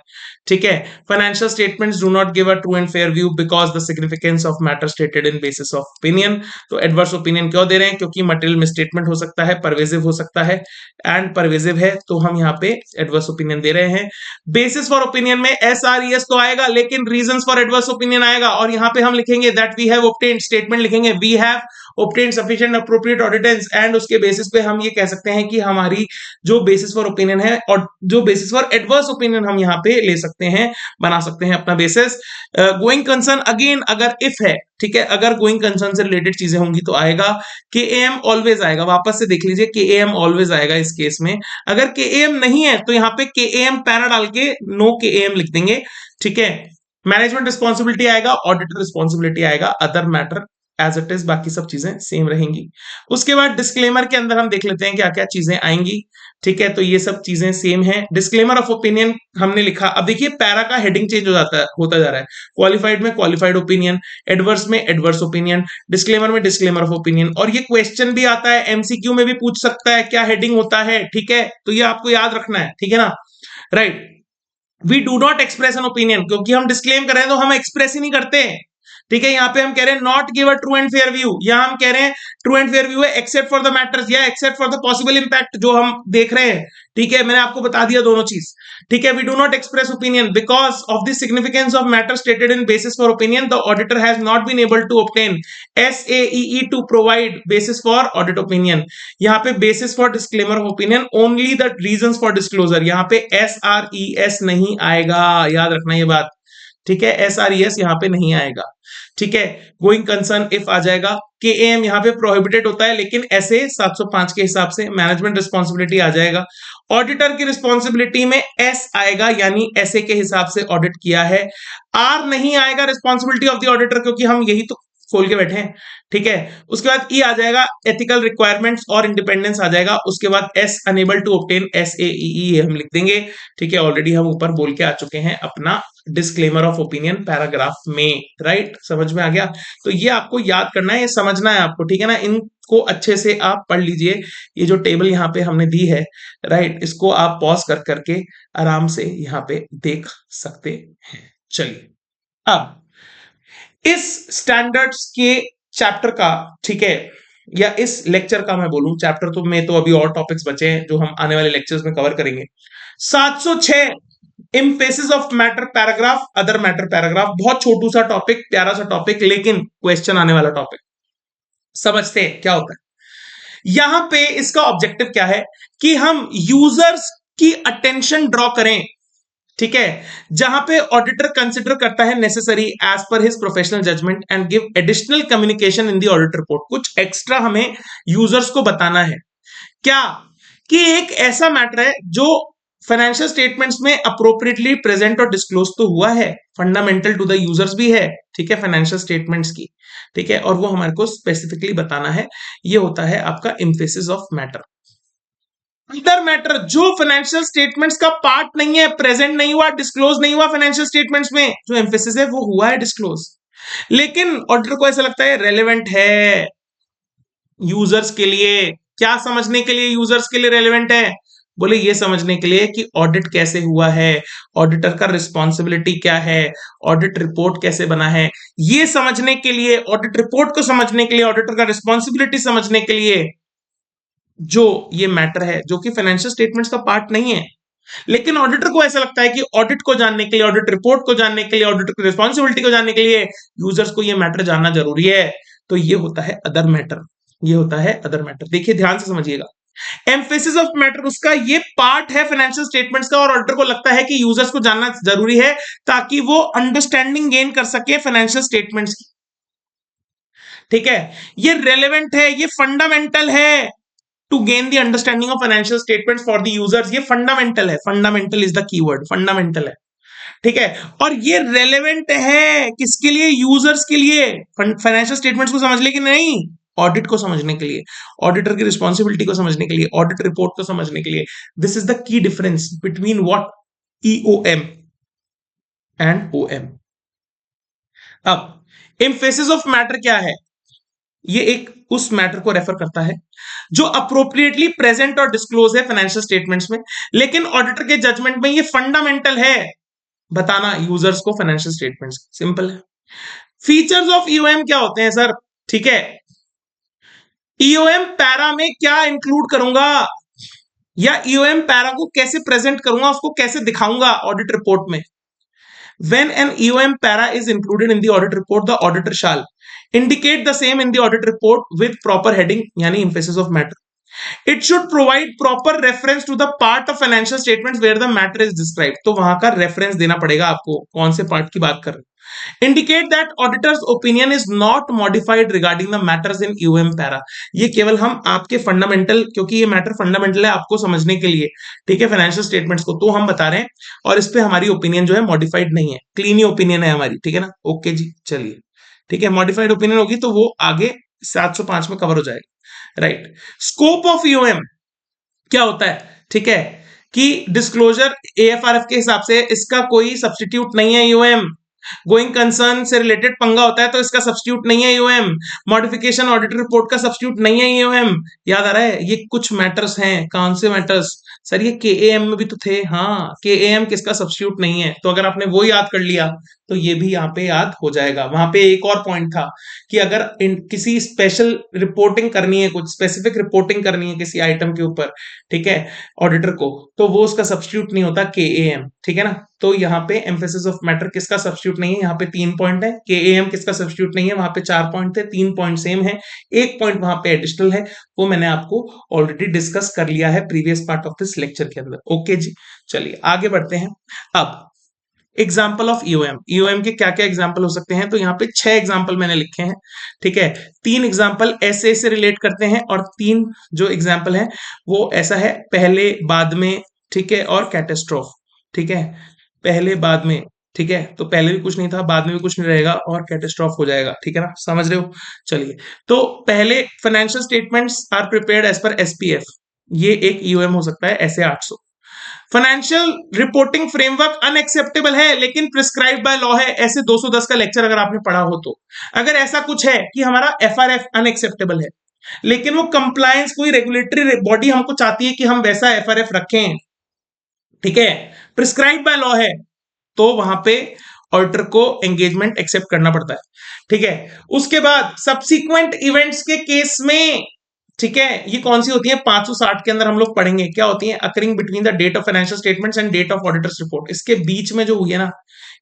S1: ठीक है। Financial statements do not give a true and fair view because the significance of matter stated in basis of opinion. तो एडवर्स ओपिनियन क्यों दे रहे हैं? क्योंकि मटेरियल मिसस्टेटमेंट हो सकता है, परवेजिव हो सकता है, एंड परवेजिव है तो हम यहाँ पे एडवर्स ओपिनियन दे रहे हैं। बेसिस फॉर ओपिनियन में एसआरईएस तो आएगा, लेकिन रीजंस फॉर एडवर्स ओपिनियन आएगा, और यहां पे हम लिखेंगे that we have obtained, statement लिखेंगे we have obtained sufficient appropriate audit evidence, and उसके बेसिस पे हम ये कह सकते हैं कि हमारी जो बेसिस फॉर ओपिनियन है और जो बेसिस फॉर एडवर्स ओपिनियन हम यहाँ पे ले सकते हैं, बना सकते हैं अपना बेसिस। गोइंग कंसर्न अगेन अगर इफ है, ठीक है, अगर गोइंग कंसर्न से रिलेटेड चीजें होंगी तो आएगा। के एम ऑलवेज आएगा, वापस से देख लीजिए, के एम ऑलवेज आएगा इस केस में। अगर के एम नहीं है तो यहाँ पे के एम पैरा डाल के नो के एम लिख देंगे, ठीक है। मैनेजमेंट रिस्पॉन्सिबिलिटी आएगा, ऑडिटर रिस्पॉन्सिबिलिटी आएगा, other matter as it is, बाकी सब चीजें सेम रहेंगी। उसके बाद डिस्क्लेमर के अंदर हम देख लेते हैं क्या क्या चीजें आएंगी, ठीक है। तो ये सब चीजें सेम है। डिस्क्लेमर ऑफ ओपिनियन हमने लिखा, अब देखिए पैरा का हेडिंग चेंज हो जाता है, होता जा रहा है। क्वालिफाइड में क्वालिफाइड ओपिनियन, एडवर्स में एडवर्स ओपिनियन, डिस्क्लेमर में डिस्क्लेमर ऑफ ओपिनियन। और ये क्वेश्चन भी आता है, एमसीक्यू में भी पूछ सकता है क्या हेडिंग होता है, ठीक है। तो ये आपको याद रखना है, ठीक है ना, right. We do not express an opinion, क्योंकि हम डिस्क्लेम कर रहे हैं तो हम एक्सप्रेस ही नहीं करते, ठीक है। यहाँ पे हम कह रहे हैं not give a true and fair view, यहाँ हम कह रहे हैं ट्रू एंड फेयर व्यू है एक्सेप्ट फॉर द मैटर्स या accept for the possible impact जो हम देख रहे हैं, ठीक है। मैंने आपको बता दिया दोनों चीज, ठीक है। We do not express opinion because of the significance of matter stated in basis for opinion, the auditor has not been able to obtain SAAE to provide basis for audit opinion. यहाँ पे basis for disclaimer of opinion only the reasons for disclosure, यहाँ पे एसआरईएस नहीं आएगा, याद रखना ये बात, ठीक है। एसआरईएस यहाँ पे नहीं आएगा, ठीक है। गोइंग कंसर्न इफ आ जाएगा, के एम यहाँ पे प्रोहिबिटेड होता है लेकिन ऐसे 705 के हिसाब से। मैनेजमेंट रिस्पॉन्सिबिलिटी आ जाएगा, ऑडिटर की रिस्पॉन्सिबिलिटी में एस आएगा, यानी ऐसे के हिसाब से ऑडिट किया है। आर नहीं आएगा रिस्पॉन्सिबिलिटी ऑफ द ऑडिटर, क्योंकि हम यही तो खोल के बैठे हैं, ठीक है। उसके बाद ई आ जाएगा, एथिकल रिक्वायरमेंट्स और इंडिपेंडेंस आ जाएगा। उसके बाद एस अनेबल टू ऑब्टेन एसएईई हम लिख देंगे, ठीक है। ऑलरेडी हम ऊपर बोल के आ चुके हैं अपना डिस्क्लेमर ऑफ ओपिनियन पैराग्राफ में, राइट, समझ में आ गया। तो ये आपको याद करना है, ये समझना है आपको, ठीक है ना। इनको अच्छे से आप पढ़ लीजिए, ये जो टेबल यहाँ पे हमने दी है, राइट, इसको आप पॉज कर करके आराम से यहाँ पे देख सकते हैं। चलिए, अब इस स्टैंडर्ड्स के चैप्टर का, ठीक है, या इस लेक्चर का मैं बोलूं चैप्टर, तो में तो अभी और टॉपिक्स बचे हैं जो हम आने वाले लेक्चर्स में कवर करेंगे। 706 emphasis of matter paragraph, other matter paragraph, बहुत छोटू सा टॉपिक, प्यारा सा टॉपिक, लेकिन क्वेश्चन आने वाला टॉपिक। समझते हैं क्या होता है यहां पे। इसका ऑब्जेक्टिव क्या है कि हम यूजर्स की अटेंशन ड्रॉ करें, ठीक है, जहां पे ऑडिटर कंसिडर करता है necessary as per his professional judgement and give additional communication in the audit report. कुछ एक्स्ट्रा हमें यूजर्स को बताना है क्या, कि एक ऐसा मैटर है जो फाइनेंशियल स्टेटमेंट्स में अप्रोप्रिएटली प्रेजेंट और डिस्क्लोज तो हुआ है, फंडामेंटल टू द यूजर्स भी है, ठीक है, फाइनेंशियल स्टेटमेंट्स की, ठीक है, और वो हमारे को स्पेसिफिकली बताना है। ये होता है आपका emphasis of matter. Other matter जो फाइनेंशियल स्टेटमेंट्स का पार्ट नहीं है, प्रेजेंट नहीं हुआ, डिस्क्लोज नहीं हुआ फाइनेंशियल स्टेटमेंट्स में, जो एम्फेसिस है वो हुआ है डिस्क्लोज, लेकिन ऑडिटर को ऐसा लगता है रेलेवेंट है यूजर्स के लिए। क्या समझने के लिए यूजर्स के लिए रेलेवेंट है? बोले ये समझने के लिए कि ऑडिट कैसे हुआ है, ऑडिटर का रिस्पॉन्सिबिलिटी क्या है, ऑडिट रिपोर्ट कैसे बना है, ये समझने के लिए, ऑडिट रिपोर्ट को समझने के लिए, ऑडिटर का रिस्पॉन्सिबिलिटी समझने के लिए जो ये मैटर है, जो कि फाइनेंशियल स्टेटमेंट्स का पार्ट नहीं है, लेकिन ऑडिटर को ऐसा लगता है कि ऑडिट को जानने के लिए, ऑडिट रिपोर्ट को जानने के लिए, ऑडिटर की रिस्पॉन्सिबिलिटी को जानने के लिए यूजर्स को ये मैटर जानना जरूरी है। तो ये होता है अदर मैटर, ये होता है अदर मैटर। देखिए ध्यान से समझिएगा, एम्फेसिस ऑफ मैटर उसका ये पार्ट है फाइनेंशियल स्टेटमेंट्स का, और ऑडिटर को लगता है कि यूजर्स को जानना जरूरी है ताकि वो अंडरस्टैंडिंग गेन कर सके फाइनेंशियल स्टेटमेंट्स की, ठीक है। ये रेलेवेंट है, ये फंडामेंटल है to gain the understanding of financial statements for the users. ये फंडामेंटल है, fundamental is the keyword, fundamental है, ठीक है। और ये रेलेवेंट है किसके लिए? यूजर्स के लिए। फाइनेंशियल स्टेटमेंट्स को समझ ले कि नहीं, ऑडिट को समझने के लिए, ऑडिटर की रिस्पॉन्सिबिलिटी को समझने के लिए, ऑडिट रिपोर्ट को समझने के लिए। This is the key difference between what EOM and OM. अब एम्फेसिस ऑफ मैटर क्या है? ये एक उस मैटर को रेफर करता है जो अप्रोप्रिएटली प्रेजेंट और डिस्क्लोज है फाइनेंशियल स्टेटमेंट्स में, लेकिन ऑडिटर के जजमेंट में ये फंडामेंटल है बताना यूजर्स को फाइनेंशियल स्टेटमेंट्स। सिंपल है। फीचर्स ऑफ ईओएम क्या होते हैं सर? ठीक है, ईओएम पैरा में क्या इंक्लूड करूंगा या ईओएम पैरा को कैसे प्रेजेंट करूंगा, उसको कैसे दिखाऊंगा ऑडिट रिपोर्ट में। When an EOM para is included in the audit report, the auditor shall indicate the same in the audit report with proper heading, यानी emphasis of matter. It should provide proper reference to the part of financial statements where the matter is described. तो वहां का reference देना पड़ेगा आपको, कौन से part की बात कर रहे हो। Indicate that auditor's opinion is not modified regarding the matters in EOM para. ये केवल हम आपके फंडामेंटल, क्योंकि ये मैटर फंडामेंटल है आपको समझने के लिए, ठीक है, फाइनेंशियल स्टेटमेंट्स को, तो हम बता रहे हैं और इस पे हमारी ओपिनियन जो है मॉडिफाइड नहीं है, क्लीन ही ओपिनियन है हमारी, ठीक है ना। ओके जी, चलिए, ठीक है, मॉडिफाइड ओपिनियन होगी तो वो आगे 705 में कवर हो जाएगा, राइट। स्कोप ऑफ ईओएम क्या होता है? ठीक है, कि डिस्क्लोजर एएफआरएफ के हिसाब से इसका कोई सब्स्टिट्यूट नहीं है ईओएम। गोइंग कंसर्न से रिलेटेड पंगा होता है तो इसका सब्स्टिट्यूट नहीं है ईओएम। मॉडिफिकेशन ऑडिट रिपोर्ट का सब्स्टिट्यूट नहीं है ईओएम। याद आ रहा है? ये कुछ मैटर्स हैं। कौन से मैटर्स सर? ये केएएम में भी तो थे। हाँ, केएएम किसका सब्स्टिट्यूट नहीं है, तो अगर आपने वो याद कर लिया तो ये भी यहाँ पे याद हो जाएगा। वहां पे एक और पॉइंट था कि अगर किसी स्पेशल रिपोर्टिंग करनी है, कुछ स्पेसिफिक रिपोर्टिंग करनी है किसी आइटम के ऊपर, ठीक है, ऑडिटर को, तो वो उसका सब्स्टिट्यूट नहीं होता केएएम, ठीक है ना। तो यहाँ पे एम्फेसिस ऑफ मैटर किसका सब्स्टिट्यूट नहीं है? यहाँ पे 3 पॉइंट है। केएएम किसका सब्स्टिट्यूट नहीं है? वहां पे 4 पॉइंट थे, 3 पॉइंट सेम है, 1 पॉइंट वहां पे एडिशनल है, वो मैंने आपको ऑलरेडी डिस्कस कर लिया है previous part of this lecture के अंदर। ओके जी, चलिए आगे बढ़ते हैं। अब एग्जाम्पल ऑफ ईओएम, ईओएम के क्या क्या एग्जाम्पल हो सकते हैं? तो यहाँ पे 6 एग्जाम्पल मैंने लिखे हैं, ठीक है। 3 एग्जाम्पल ऐसे से रिलेट करते हैं और 3 जो एग्जाम्पल है वो ऐसा है, पहले बाद में, ठीक है, और कैटेस्ट्रोफ, ठीक है, पहले बाद में, ठीक है, तो पहले भी कुछ नहीं था, बाद में भी कुछ नहीं रहेगा और कैटेस्ट्रोफ हो जाएगा, ठीक है ना, समझ रहे हो। चलिए, तो पहले financial statements are prepared as per SPF, ये एक ईओएम हो सकता है, ऐसे 800। फाइनेंशियल रिपोर्टिंग फ्रेमवर्क अनएक्सेप्टेबल है लेकिन प्रिस्क्राइब बाय लॉ है, ऐसे 210 का लेक्चर अगर आपने पढ़ा हो तो। अगर ऐसा कुछ है कि हमारा एफआरएफ अनएक्सेप्टेबल है लेकिन वो कंप्लायंस, कोई रेगुलेटरी बॉडी हमको चाहती है कि हम वैसा एफआरएफ रखें, ठीक है, प्रिस्क्राइब बाय लॉ है, तो वहां पे ऑडिटर को एंगेजमेंट एक्सेप्ट करना पड़ता है, ठीक है। उसके बाद सब्सिक्वेंट इवेंट्स के केस में, ठीक है, ये कौन सी होती है? 560 के अंदर हम लोग पढ़ेंगे क्या होती है। Occurring between the date of financial statements and date of auditor's report, इसके बीच में जो हुई है ना,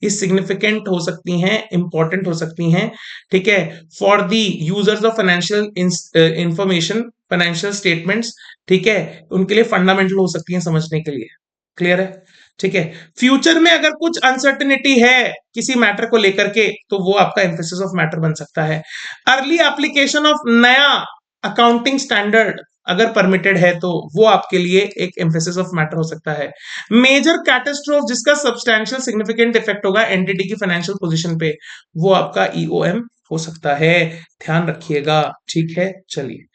S1: ये सिग्निफिकेंट हो सकती हैं, इंपॉर्टेंट हो सकती हैं, ठीक है, for the users of financial information, financial statements, ठीक है, उनके लिए फंडामेंटल हो सकती हैं समझने के लिए। क्लियर है? ठीक है। फ्यूचर में अगर कुछ अनसर्टेनिटी है किसी मैटर को लेकर के तो वो आपका एम्फेसिस ऑफ मैटर बन सकता है। अर्ली एप्लीकेशन ऑफ नया अकाउंटिंग स्टैंडर्ड अगर परमिटेड है तो वो आपके लिए एक एम्फेसिस ऑफ मैटर हो सकता है। मेजर कैटास्ट्रोफ जिसका सब्सटैंशियल सिग्निफिकेंट इफेक्ट होगा एंटिटी की फाइनेंशियल पोजीशन पे, वो आपका ईओएम हो सकता है, ध्यान रखिएगा, ठीक है। चलिए,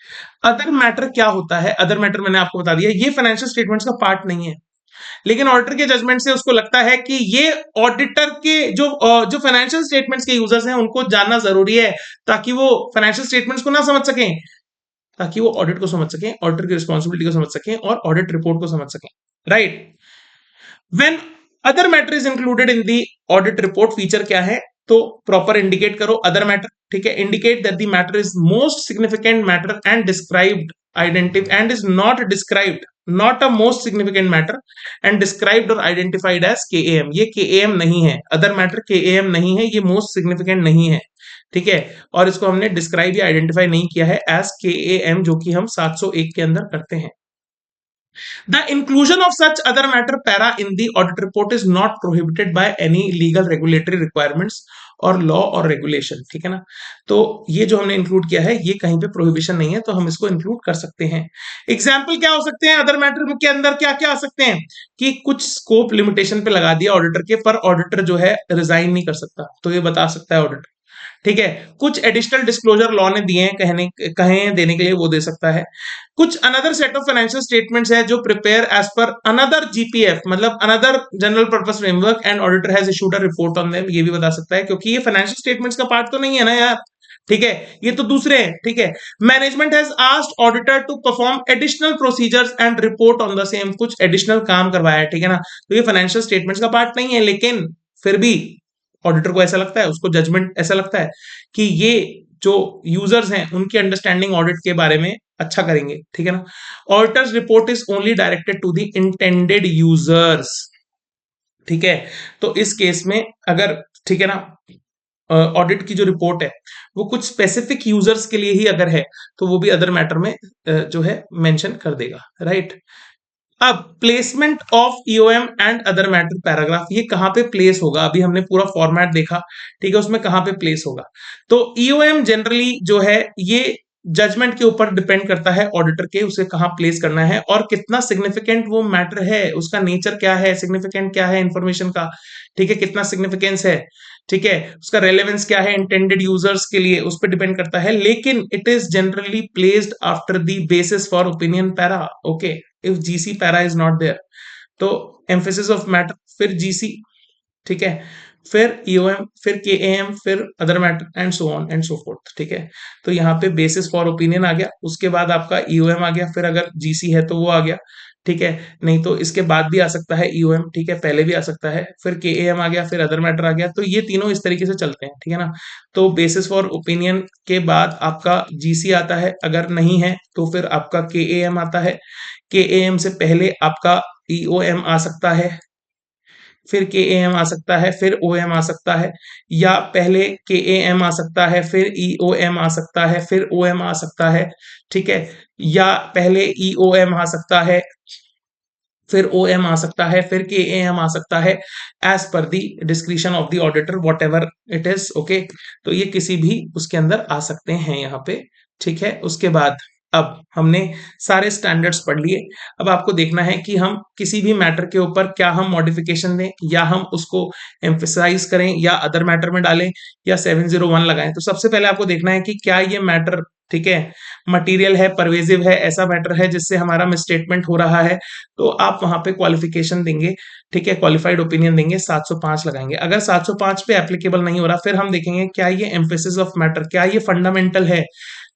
S1: अदर मैटर क्या होता है? अदर मैटर मैंने आपको बता दिया, ये फाइनेंशियल स्टेटमेंट्स का पार्ट नहीं है, लेकिन ऑडिटर के जजमेंट से उसको लगता है कि ये ऑडिटर के जो फाइनेंशियल स्टेटमेंट्स के यूजर्स हैं उनको जानना जरूरी है, ताकि वो फाइनेंशियल स्टेटमेंट्स को ना समझ सकें, ताकि वो ऑडिट को समझ सकें, ऑडिटर की रिस्पॉन्सिबिलिटी को समझ सकें और ऑडिट रिपोर्ट को समझ सकें, right. When other matter is included in the audit report, feature क्या है? तो प्रॉपर इंडिकेट करो अदर मैटर, ठीक है, indicate that the matter is most significant matter and described identified and is not described, not a most significant matter and described और identified as केएएम, ये केएएम नहीं है, अदर मैटर केएएम नहीं है, ये मोस्ट सिग्निफिकेंट नहीं है, ठीक है, और इसको हमने डिस्क्राइब या आइडेंटिफाई नहीं किया है एज केएएम, जो कि हम 701 के अंदर करते हैं। The inclusion of such other matter para in the audit report is not prohibited by any legal regulatory requirements और लॉ और रेगुलेशन, ठीक है ना। तो ये जो हमने इंक्लूड किया है ये कहीं पे प्रोहिबिशन नहीं है, तो हम इसको इंक्लूड कर सकते हैं। एग्जाम्पल क्या हो सकते हैं अदर मैटर के अंदर? क्या क्या आ सकते हैं कि कुछ स्कोप लिमिटेशन पे लगा दिया ऑडिटर के, पर ऑडिटर जो है रिजाइन नहीं कर सकता, तो ये बता सकता है ऑडिटर, ठीक है। कुछ एडिशनल डिस्क्लोजर लॉ ने दिए हैं, कहे देने के लिए वो दे सकता है। कुछ another set of financial statements है जो prepare as per another GPF, मतलब another general purpose framework, and auditor has issued a report on them, ये भी बता सकता है, क्योंकि ये फाइनेंशियल स्टेटमेंट्स का पार्ट तो नहीं है ना यार, ठीक है, ये तो दूसरे हैं, ठीक है। Management has asked auditor to perform additional procedures and report on the same, कुछ एडिशनल काम करवाया है, ठीक है ना। तो ये फाइनेंशियल स्टेटमेंट्स का पार्ट नहीं है, लेकिन फिर भी ऑडिटर को ऐसा लगता है, उसको जजमेंट ऐसा लगता है कि ये जो यूजर्स हैं उनकी अंडरस्टैंडिंग ऑडिट के बारे में अच्छा करेंगे, ठीक है ना। Auditor's report is only directed to the intended users, ठीक है। तो इस केस में अगर, ठीक है ना, ऑडिट की जो रिपोर्ट है वो कुछ स्पेसिफिक यूजर्स के लिए ही अगर है तो वो भी अदर मैटर में जो है मेंशन कर देगा, राइट। अब placement of EOM and other matter paragraph, ये कहां पे प्लेस होगा, अभी हमने पूरा फॉर्मेट देखा, ठीक है, उसमें कहां पे प्लेस होगा। तो ईओएम जनरली जो है ये जजमेंट के ऊपर डिपेंड करता है ऑडिटर के, उसे कहां प्लेस करना है और कितना सिग्निफिकेंट वो मैटर है, उसका नेचर क्या है, सिग्निफिकेंट क्या है इंफॉर्मेशन का, ठीक है, कितना सिग्निफिकेंस है, ठीक है, उसका रेलेवेंस क्या है इंटेंडेड यूजर्स के लिए, उस पर डिपेंड करता है। लेकिन it is generally placed after the basis for opinion para, okay, if GC para is not there तो एम्फेसिस ऑफ मैटर, फिर जीसी, ठीक है, फिर ईओएम, फिर केएएम, फिर other matter and so on and so forth, ठीक है। तो यहाँ पे बेसिस फॉर ओपिनियन आ गया, उसके बाद आपका ईओएम आ गया, फिर अगर जीसी है तो वो आ गया, ठीक है, नहीं तो इसके बाद भी आ सकता है ईओएम, ठीक है, पहले भी आ सकता है, फिर केएएम आ गया, फिर अदर मैटर आ गया, तो ये तीनों इस तरीके से चलते हैं, ठीक है ना। तो बेसिस फॉर ओपिनियन के बाद आपका जीसी आता है, अगर नहीं है तो फिर आपका केएएम आता है, केएएम से पहले आपका ईओएम आ सकता है, फिर के ए एम आ सकता है, फिर ओ एम आ सकता है, या पहले के ए एम आ सकता है, फिर ई ओ एम आ सकता है, फिर ओ एम आ सकता है, ठीक है, या पहले ई ओ एम आ सकता है, फिर ओ एम आ सकता है, फिर के ए एम आ सकता है, as per the discretion of the auditor whatever it is, okay. तो ये किसी भी उसके अंदर आ सकते हैं यहाँ पे, ठीक है। उसके बाद अब हमने सारे स्टैंडर्ड्स पढ़ लिए, अब आपको देखना है कि हम किसी भी मैटर के ऊपर क्या हम मॉडिफिकेशन दें, या हम उसको एम्फेसाइज करें, या अदर मैटर में डालें, या 701 लगाएं। तो सबसे पहले आपको देखना है कि क्या ये मैटर, ठीक है, मटेरियल है, परवेजिव है, ऐसा मैटर है जिससे हमारा मिसस्टेटमेंट हो रहा है, तो आप वहां पे क्वालिफिकेशन देंगे, ठीक है, क्वालिफाइड ओपिनियन देंगे, 705 लगाएंगे। अगर 705 पे एप्लीकेबल नहीं हो रहा, फिर हम देखेंगे क्या ये एम्फेसिस ऑफ मैटर, क्या ये फंडामेंटल है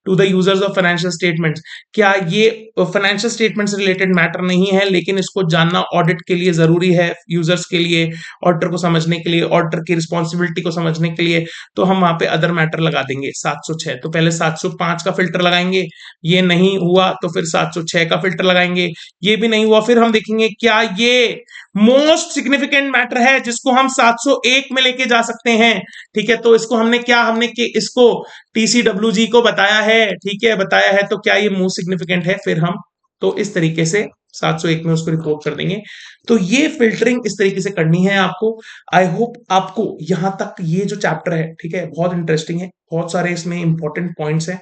S1: to the users of financial statements, क्या ये फाइनेंशियल स्टेटमेंट्स रिलेटेड मैटर नहीं है लेकिन इसको जानना ऑडिट के लिए जरूरी है, यूजर्स के लिए, ऑडिटर को समझने के लिए, ऑडिटर की रिस्पॉन्सिबिलिटी को समझने के लिए, तो हम वहां पे अदर मैटर लगा देंगे 706। तो पहले 705 का फिल्टर लगाएंगे, ये नहीं हुआ तो फिर 706 का फिल्टर लगाएंगे, ये भी नहीं हुआ, फिर हम देखेंगे क्या ये मोस्ट सिग्निफिकेंट मैटर है जिसको हम 701 में लेके जा सकते हैं, ठीक है। तो इसको हमने इसको टीसीडब्ल्यूजी को बताया है, ठीक है, बताया है, तो क्या ये मोस्ट सिग्निफिकेंट है, फिर हम तो इस तरीके से 701 में उसको रिपोर्ट कर देंगे। तो ये फिल्टरिंग इस तरीके से करनी है आपको। आई होप आपको यहां तक ये जो चैप्टर है, ठीक है, बहुत इंटरेस्टिंग है, बहुत सारे इसमें इंपॉर्टेंट पॉइंट्स हैं,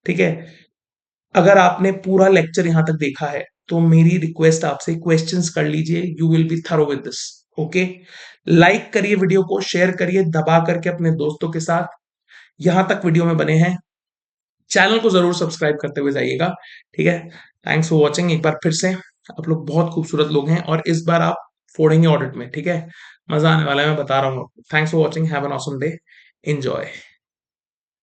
S1: ठीक है। अगर आपने पूरा लेक्चर यहां तक देखा है तो मेरी रिक्वेस्ट आपसे क्वेश्चंस कर लीजिए, you will be thorough with this, okay. Like करिए वीडियो को, शेयर करिए दबा करके अपने दोस्तों के साथ, यहां तक वीडियो में बने हैं, चैनल को जरूर सब्सक्राइब करते हुए जाइएगा, ठीक है। थैंक्स फॉर वॉचिंग, एक बार फिर से आप लोग बहुत खूबसूरत लोग हैं और इस बार आप फोड़ेंगे ऑडिट में, ठीक है, मजा आने वाला है, मैं बता रहा हूँ। Thanks for watching, have an awesome day, enjoy.